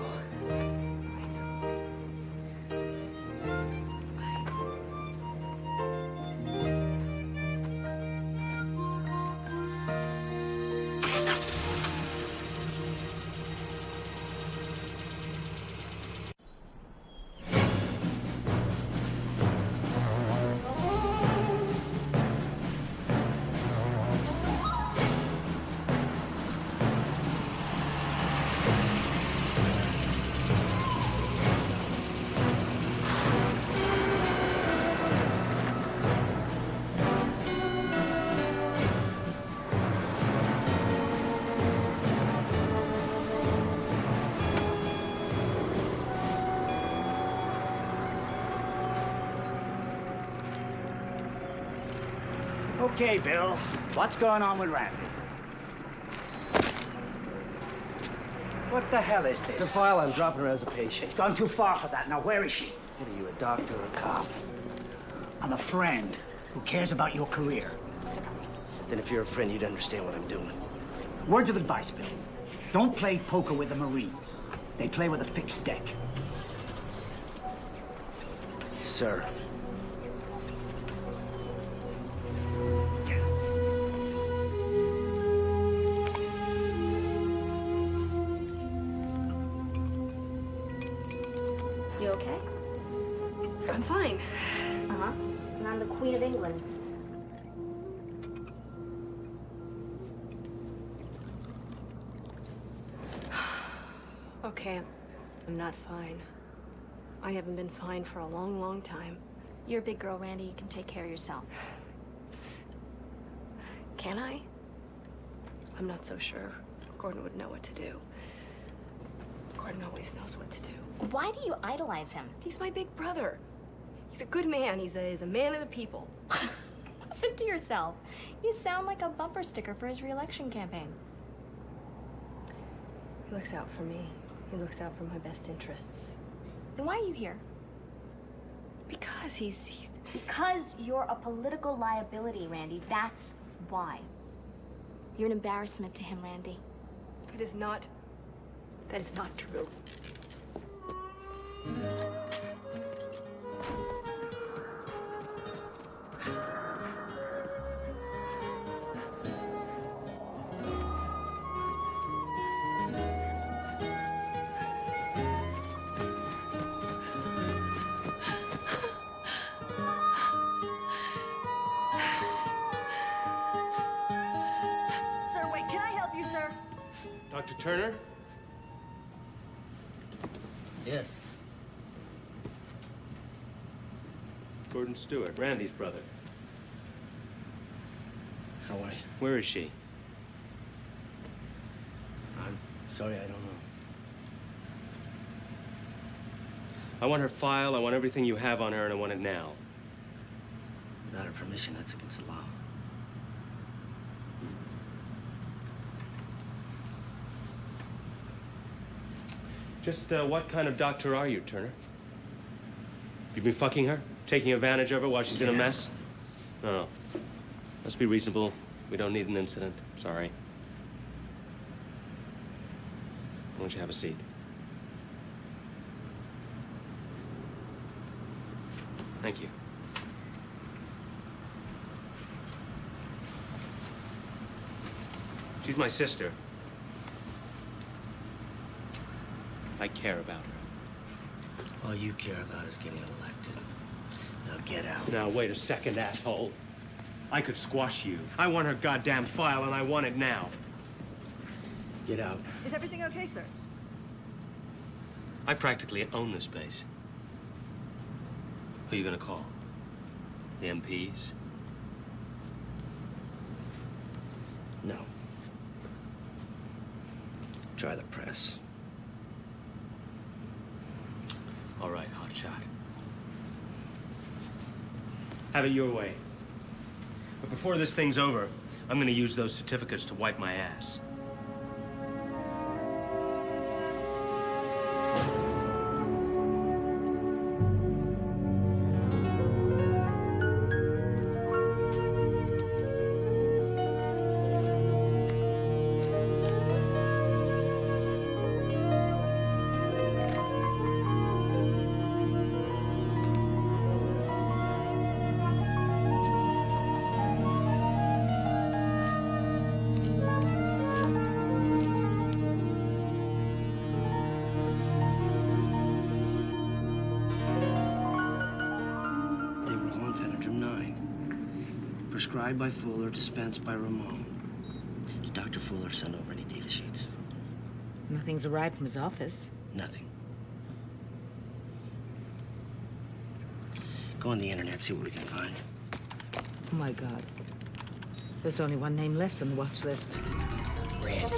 Okay, Bill. What's going on with Randy? What the hell is this? It's a file. I'm dropping her as a patient. It's gone too far for that. Now, where is she? What are you, a doctor or a cop? I'm a friend who cares about your career. Then if you're a friend, you'd understand what I'm doing. Words of advice, Bill. Don't play poker with the Marines. They play with a fixed deck. Sir. I'm fine. Uh-huh. And I'm the Queen of England. Okay, I'm not fine. I haven't been fine for a long, long time. You're a big girl, Randy. You can take care of yourself. Can I? I'm not so sure. Gordon would know what to do. Gordon always knows what to do. Why do you idolize him? He's my big brother. He's a good man. He's a man of the people. Listen to yourself. You sound like a bumper sticker for his re-election campaign. He looks out for me. He looks out for my best interests. Then why are you here? Because he's... Because you're a political liability, Randy. That's why. You're an embarrassment to him, Randy. That is not true. Sir, wait, can I help you, sir? Dr. Turner? Yes. Gordon Stewart, Randy's brother. How are you? Where is she? I'm sorry, I don't know. I want her file, I want everything you have on her, and I want it now. Without her permission, that's against the law. Just what kind of doctor are you, Turner? You've been fucking her? Taking advantage of her while she's in a mess? No. Let's be reasonable. We don't need an incident. Sorry. Why don't you have a seat? Thank you. She's my sister. I care about her. All you care about is getting elected. Now get out. Now, wait a second, asshole. I could squash you. I want her goddamn file, and I want it now. Get out. Is everything okay, sir? I practically own this place. Who are you gonna call? The MPs? No. Try the press. All right, hotshot. Have it your way. But before this thing's over, I'm gonna use those certificates to wipe my ass. Prescribed by Fuller, dispensed by Ramon. Did Dr. Fuller send over any data sheets? Nothing's arrived from his office. Nothing. Go on the internet, see what we can find. Oh, my God. There's only one name left on the watch list. Randy.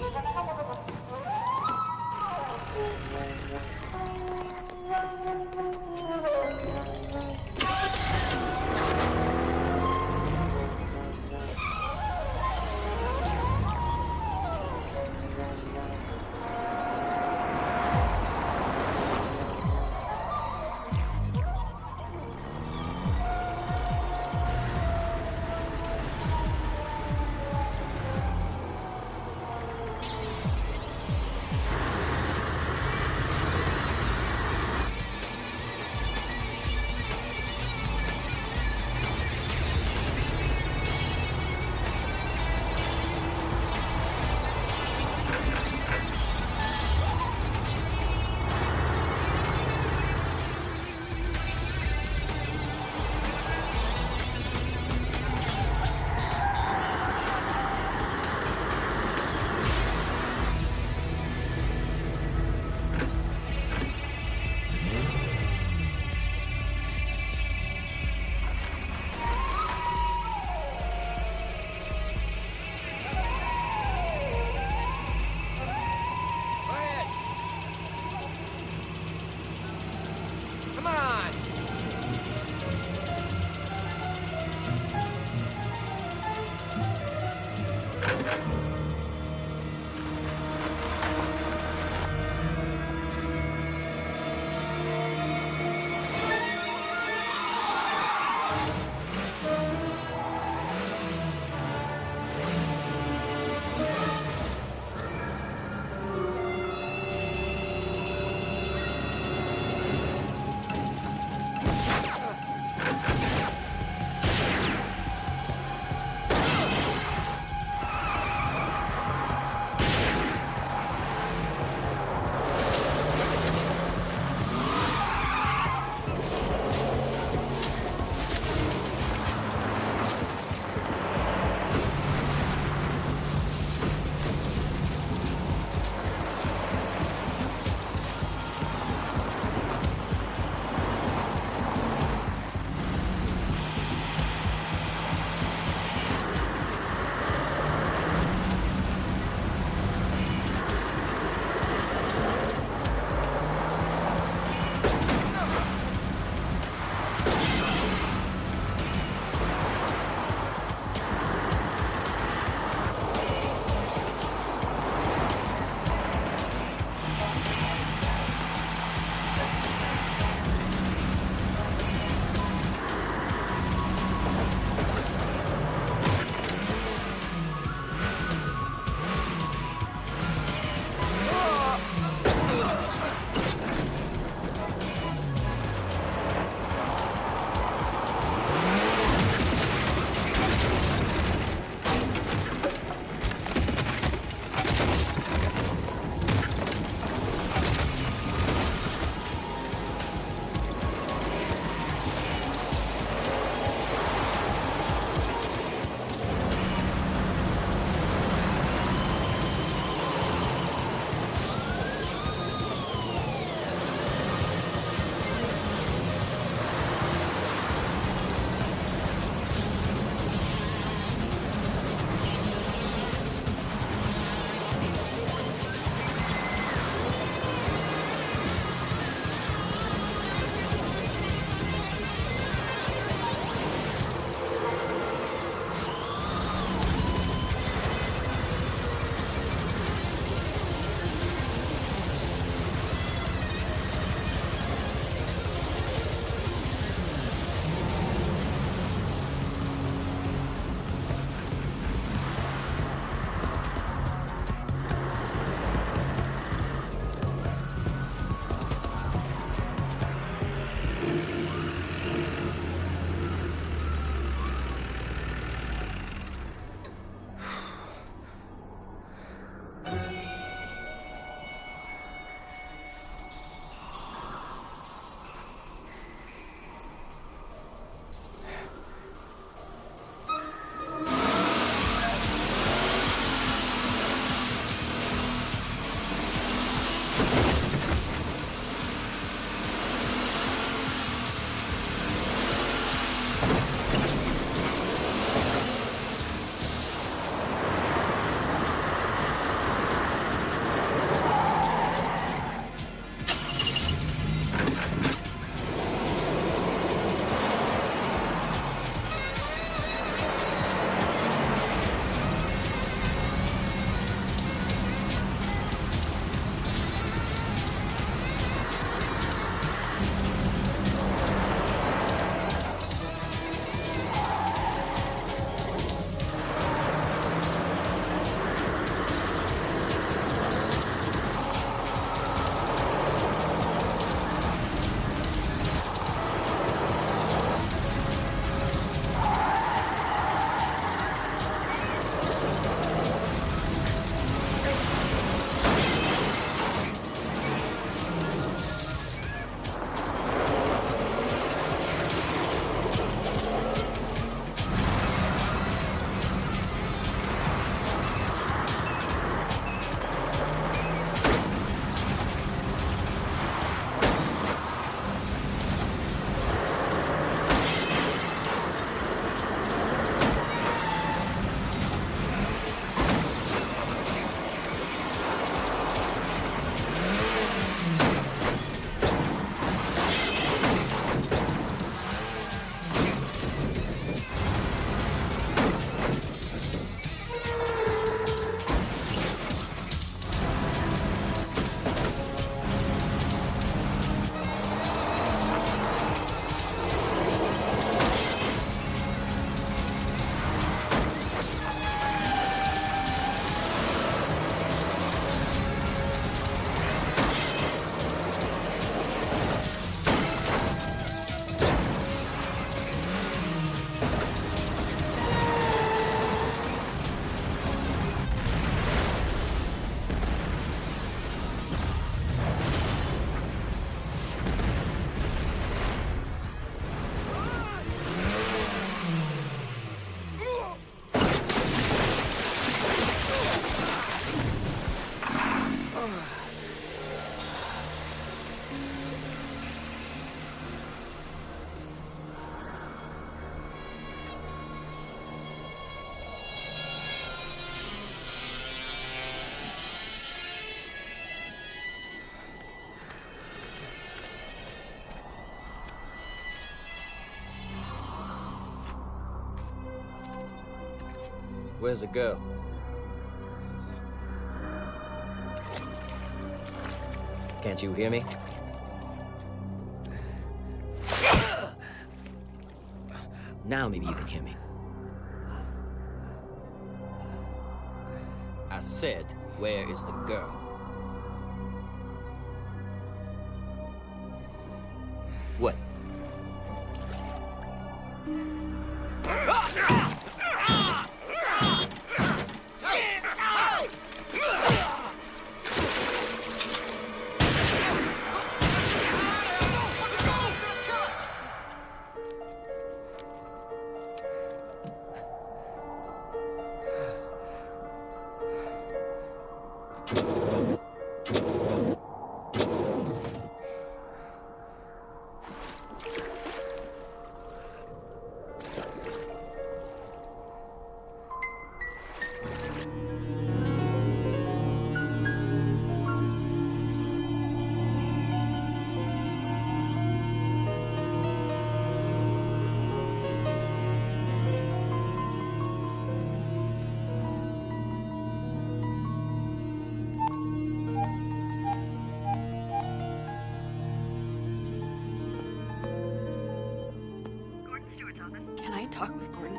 Where's the girl? Can't you hear me? Now maybe you can hear me. I said, where is the girl? What? Can I talk with Gordon?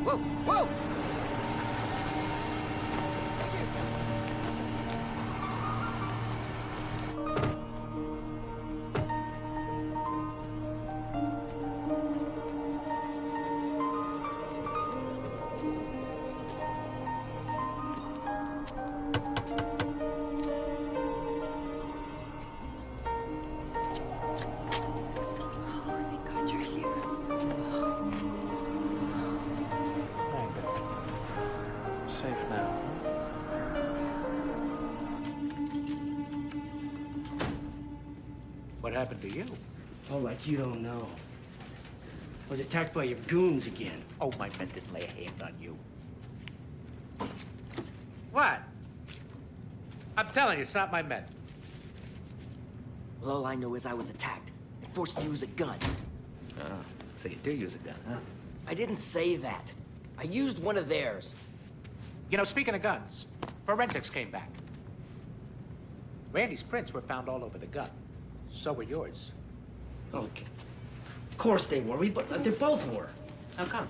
Whoa, whoa! Safe now. What happened to you? Oh, like you don't know. I was attacked by your goons again. Oh, my men didn't lay a hand on you. What? I'm telling you, it's not my men. Well, all I know is I was attacked and forced to use a gun. Oh, so you do use a gun, huh? I didn't say that. I used one of theirs. You know, speaking of guns, forensics came back. Randy's prints were found all over the gun. So were yours. Okay. Of course they were. They both were. How come?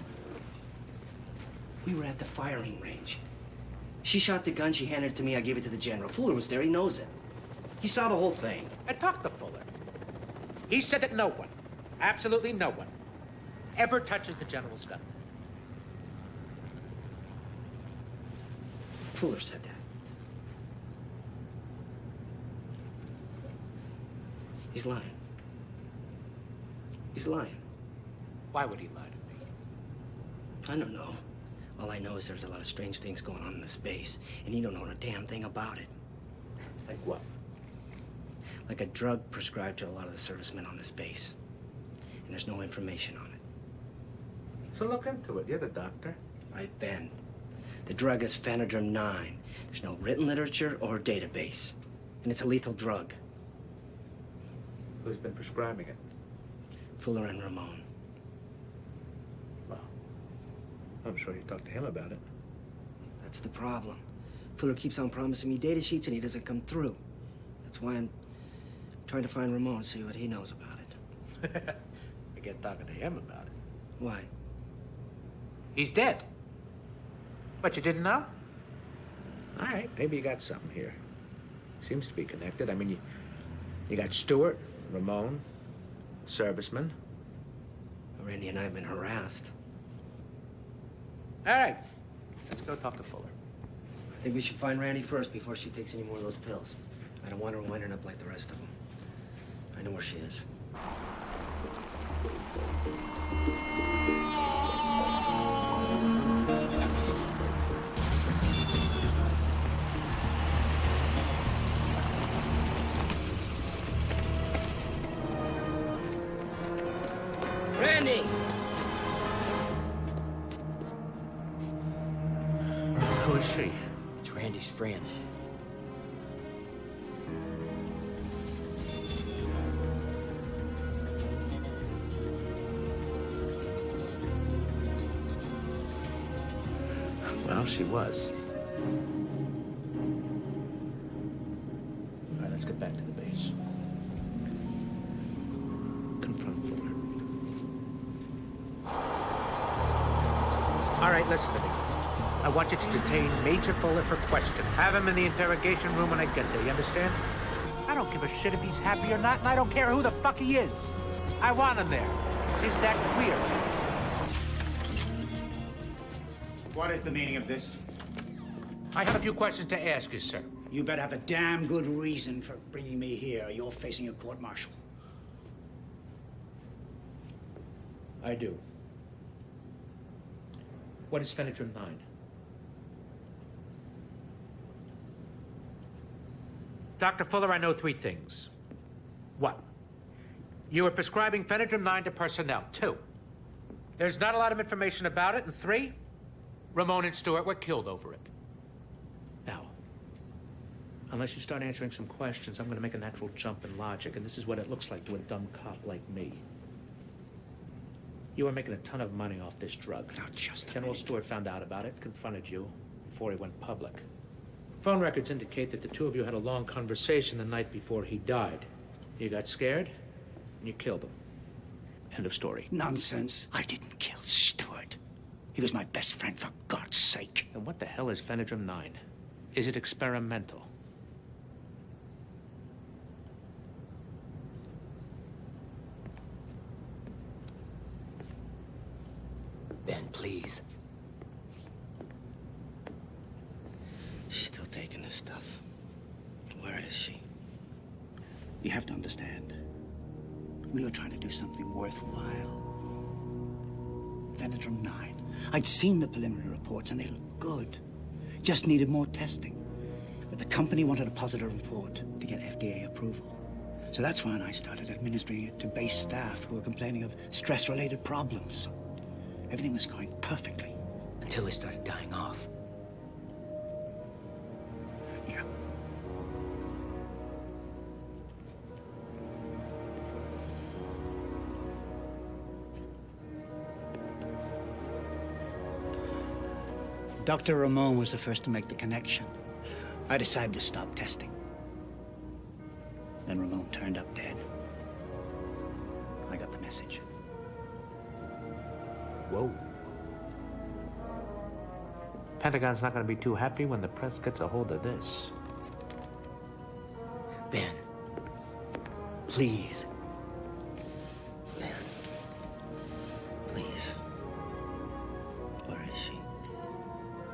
We were at the firing range. She shot the gun, she handed it to me, I gave it to the general. Fuller was there, he knows it. He saw the whole thing. I talked to Fuller. He said that no one, absolutely no one, ever touches the general's gun. Fuller said that. He's lying. He's lying. Why would he lie to me? I don't know. All I know is there's a lot of strange things going on in this base, and he don't know a damn thing about it. Like what? Like a drug prescribed to a lot of the servicemen on this base. And there's no information on it. So look into it. You're the doctor. I've been. The drug is Phenadrine 9. There's no written literature or database. And it's a lethal drug. Who's been prescribing it? Fuller and Ramon. Well, I'm sure you talked to him about it. That's the problem. Fuller keeps on promising me data sheets and he doesn't come through. That's why I'm trying to find Ramon, see what he knows about it. Forget talking to him about it. Why? He's dead. But you didn't know? All right, maybe you got something here. Seems to be connected. I mean, you got Stewart, Ramon, servicemen. Randy and I have been harassed. All right, let's go talk to Fuller. I think we should find Randy first before she takes any more of those pills. I don't want her winding up like the rest of them. I know where she is. Randy! she? It's Randy's friend. Well, she was. All right, let's get back to the base. Confront Fuller. All right, listen to me. I want you to detain Major Fuller for question. Have him in the interrogation room when I get there, you understand? I don't give a shit if he's happy or not, and I don't care who the fuck he is. I want him there. Is that clear? What is the meaning of this? I have a few questions to ask you, sir. You better have a damn good reason for bringing me here. You're facing a court-martial. I do. What is Phenedrum 9? Dr. Fuller, I know 3 things. 1. You were prescribing Phenedrum 9 to personnel. 2. There's not a lot of information about it. And 3, Ramon and Stewart were killed over it. Now, unless you start answering some questions, I'm going to make a natural jump in logic, and this is what it looks like to a dumb cop like me. You were making a ton of money off this drug. Now, just General Stewart found out about it, confronted you before he went public. Phone records indicate that the two of you had a long conversation the night before he died. You got scared, and you killed him. End of story. Nonsense. I didn't kill Stewart. He was my best friend, for God's sake. Then what the hell is Phenedrum 9? Is it experimental? Ben, please. She's still taking this stuff. Where is she? You have to understand. We were trying to do something worthwhile. Phenedrum 9. I'd seen the preliminary reports, and they looked good. Just needed more testing. But the company wanted a positive report to get FDA approval. So that's when I started administering it to base staff who were complaining of stress-related problems. Everything was going perfectly. Until they started dying off. Yeah. Dr. Ramon was the first to make the connection. I decided to stop testing. Then Ramon turned up dead. I got the message. Whoa. Pentagon's not going to be too happy when the press gets a hold of this. Ben, please. Man, please. Where is she?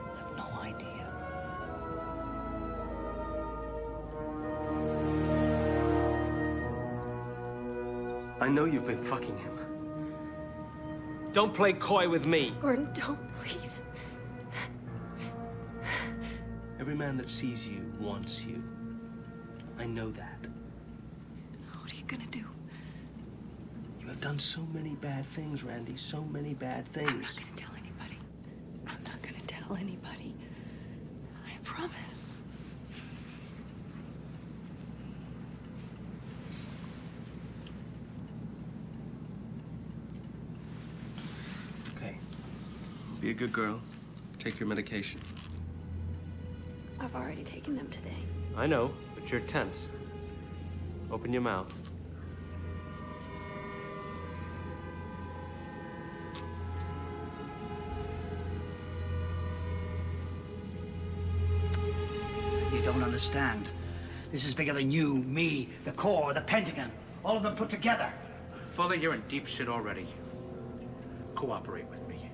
I have no idea. I know you've been fucking him. Don't play coy with me. Gordon, don't, please. Every man that sees you wants you. I know that. What are you gonna do? You have done so many bad things, Randy. So many bad things. I'm not gonna tell anybody. I'm not gonna tell anybody. I promise. Okay. Be a good girl. Take your medication. I've already taken them today. I know, but you're tense. Open your mouth. You don't understand. This is bigger than you, me, the Corps, the Pentagon. All of them put together. Fuller, you're in deep shit already. Cooperate with me.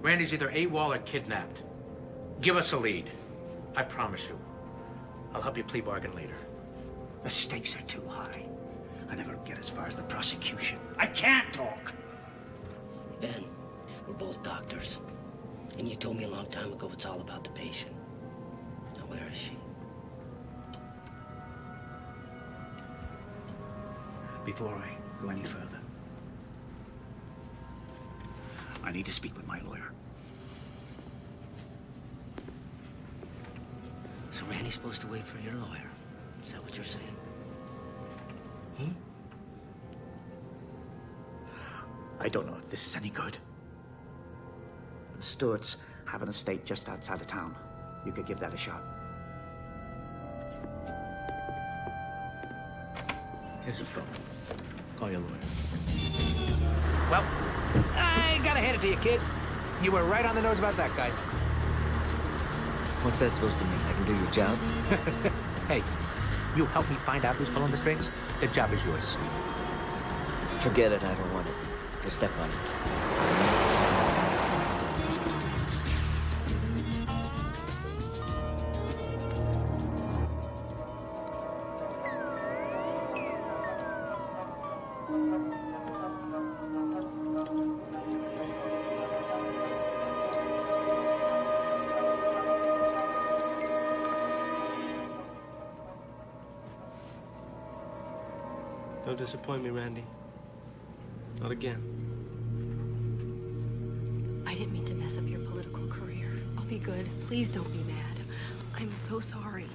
Randy's either AWOL or kidnapped. Give us a lead. I promise you. I'll help you plea bargain later. The stakes are too high. I never get as far as the prosecution. I can't talk. Ben, we're both doctors. And you told me a long time ago it's all about the patient. Now, where is she? Before I go any further, I need to speak with my lawyer. So Randy's supposed to wait for your lawyer. Is that what you're saying? I don't know if this is any good. The Stewarts have an estate just outside of town. You could give that a shot. Here's the phone. Call your lawyer. Well, I gotta hand it to you, kid. You were right on the nose about that guy. What's that supposed to mean? I can do your job? Hey, you help me find out who's pulling the strings, the job is yours. Forget it, I don't want it. Just step on it. Don't disappoint me, Randy. Not again. I didn't mean to mess up your political career. I'll be good. Please don't be mad. I'm so sorry.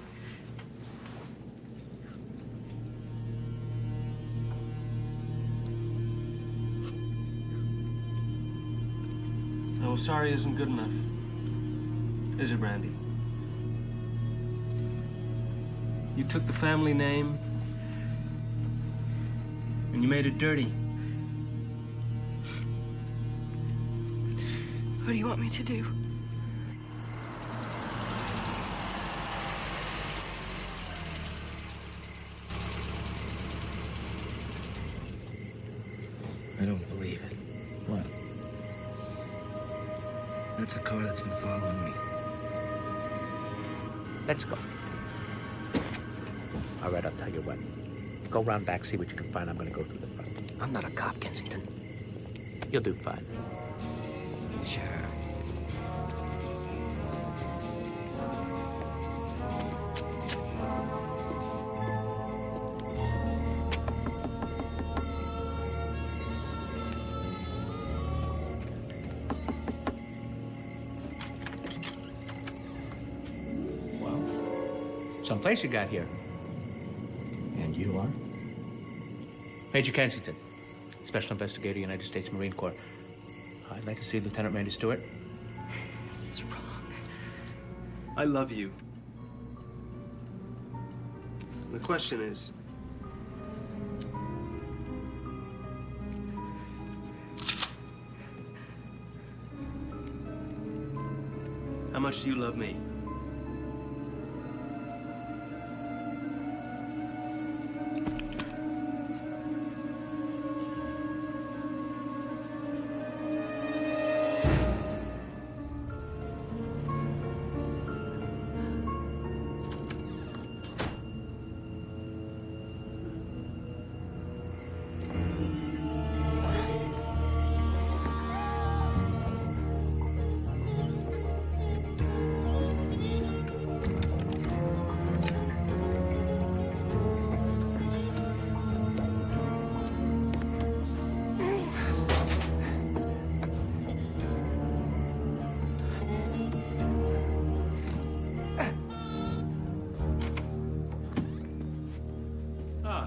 No, sorry isn't good enough. Is it, Randy? You took the family name and you made it dirty. What do you want me to do? I don't believe it. What? That's a car that's been following me. Let's go. All right, I'll tell you what. Go round back, see what you can find. I'm gonna go through the front. I'm not a cop, Kensington. You'll do fine. Sure. Someplace you got here. And you are? Major Kensington, Special Investigator, United States Marine Corps. I'd like to see Lieutenant Randi Stewart. This is wrong. I love you. The question is, how much do you love me?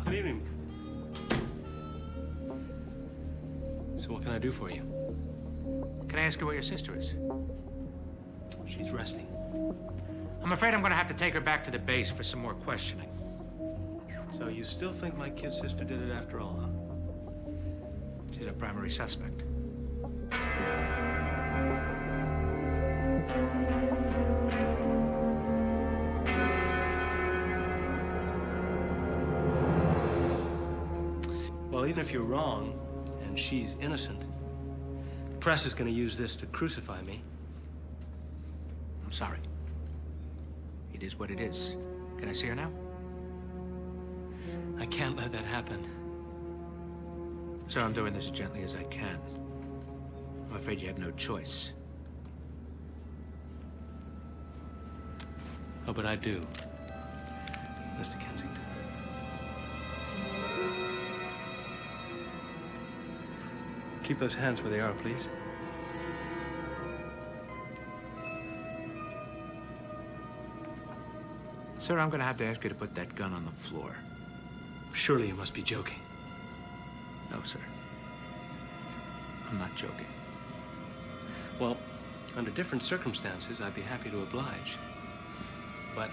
Good evening. So what can I do for you? Can I ask you where your sister is? She's resting. I'm afraid I'm gonna have to take her back to the base for some more questioning. So you still think my kid sister did it after all, huh? She's our primary suspect. Well, even if you're wrong, and she's innocent, the press is going to use this to crucify me. I'm sorry. It is what it is. Can I see her now? I can't let that happen. Sir, I'm doing this as gently as I can. I'm afraid you have no choice. Oh, but I do, Mr. Kensington. Keep those hands where they are, please. Sir, I'm gonna have to ask you to put that gun on the floor. Surely you must be joking. No, sir. I'm not joking. Well, under different circumstances, I'd be happy to oblige. But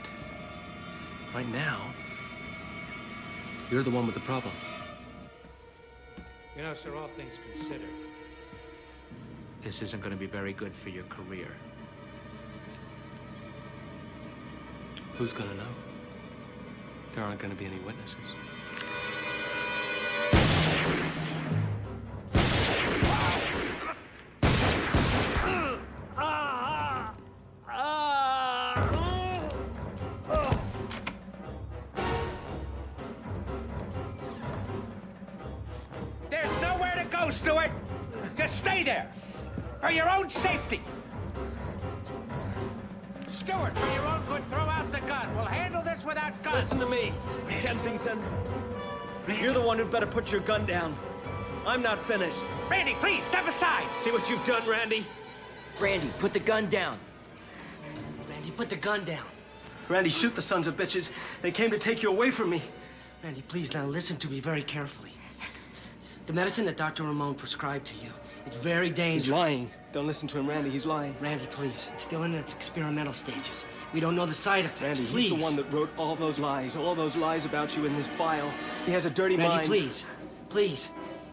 right now, you're the one with the problem. You know, sir, all things considered, this isn't going to be very good for your career. Who's gonna know? There aren't gonna be any witnesses. There's nowhere to go, Stewart! Just stay there! For your own safety! Stewart, for your own good, throw out the gun. We'll handle this without guns. Listen to me, Kensington. You're the one who'd better put your gun down. I'm not finished. Randy, please, step aside! See what you've done, Randy? Randy, put the gun down. Randy, put the gun down. Randy, shoot the sons of bitches. They came to take you away from me. Randy, please now listen to me very carefully. The medicine that Dr. Ramon prescribed to you, it's very dangerous. He's lying. Don't listen to him, Randy. He's lying. Randy, please. It's still in its experimental stages. We don't know the side effects. Randy, please. he's the one that wrote all those lies about you in his file. He has a dirty Randy, mind. please. Please.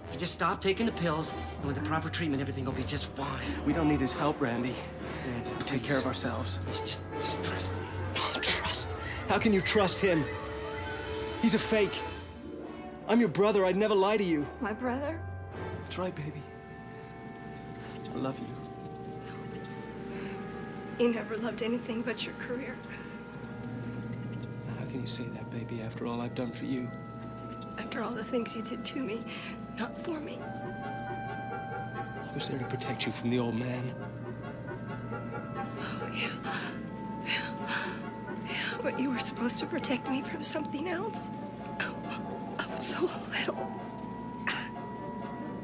If you just stop taking the pills, and with the proper treatment, everything will be just fine. We don't need his help, Randy. Randy, We take care of ourselves. Please, just trust me. Oh, trust? How can you trust him? He's a fake. I'm your brother. I'd never lie to you. My brother? That's right, baby. I love you. You never loved anything but your career. How can you say that, baby, after all I've done for you? After all the things you did to me, not for me. I was there to protect you from the old man. Oh, yeah. Yeah, but you were supposed to protect me from something else. I was so little.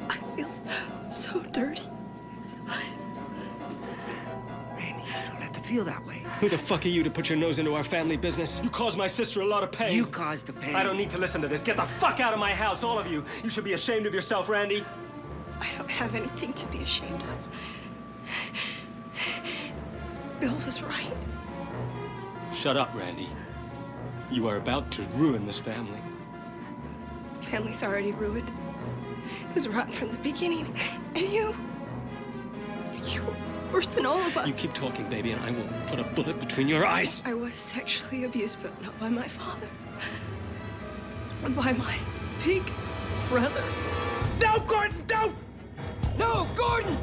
I feel so dirty. Randy, you don't have to feel that way. Who the fuck are you to put your nose into our family business? You caused my sister a lot of pain. You caused the pain. I don't need to listen to this. Get the fuck out of my house, all of you. You should be ashamed of yourself, Randy. I don't have anything to be ashamed of. Bill was right. Shut up, Randy. You are about to ruin this family. Family's already ruined. It was rotten from the beginning. And you were worse than all of us. You keep talking, baby, and I will put a bullet between your eyes. I was sexually abused, but not by my father. By my big brother. No, Gordon, don't! No, Gordon!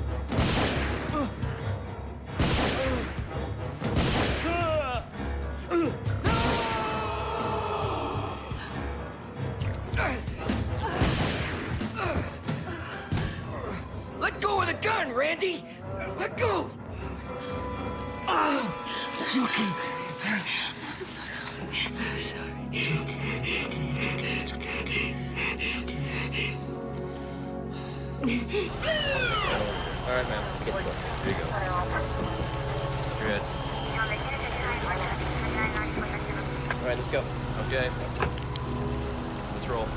Let go of the gun, Randy! Let go! It's okay. I'm so sorry. I'm sorry. It's okay. All right, man. Get the book. Here you go. Put your head. All right, let's go. Okay. Let's roll.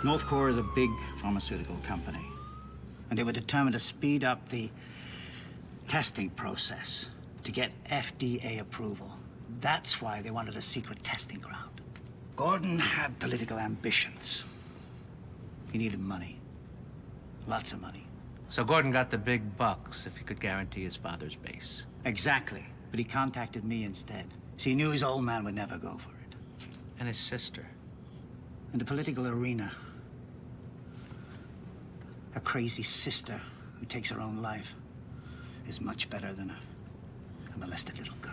North Core is a big pharmaceutical company, and they were determined to speed up the testing process to get FDA approval. That's why they wanted a secret testing ground. Gordon had political ambitions. He needed money. Lots of money. So Gordon got the big bucks if he could guarantee his father's base. Exactly. But he contacted me instead. So he knew his old man would never go for it. And his sister. In the political arena, a crazy sister who takes her own life is much better than a molested little girl.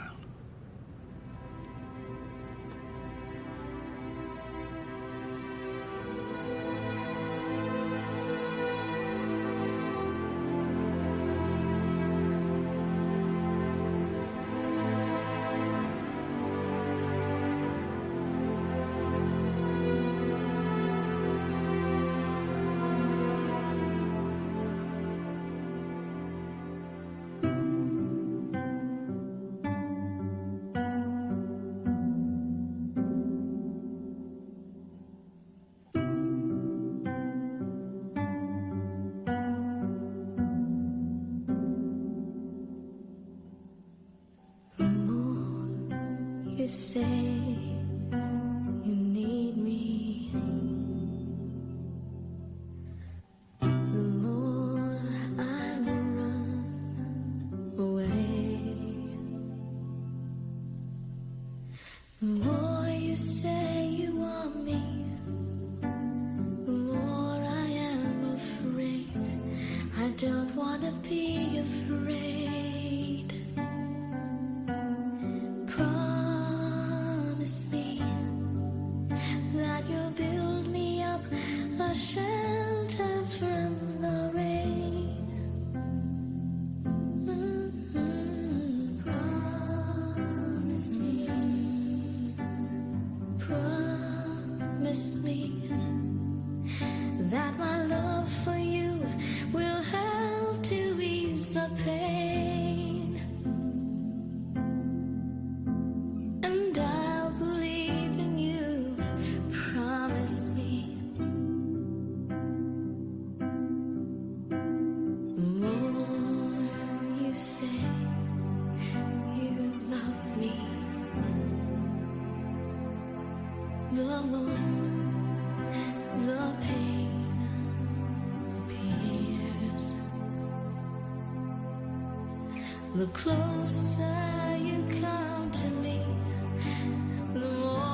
you say you need me, the more I run away. The more you say you want me, the more I am afraid. I don't want to be afraid. Promise me that you'll build me up a shelter from the rain. Promise me. Promise me that my love for you will help to ease the pain, and I'll believe in you. Promise me. The more you say you love me, the more the pain appears. The closer you come to me, the more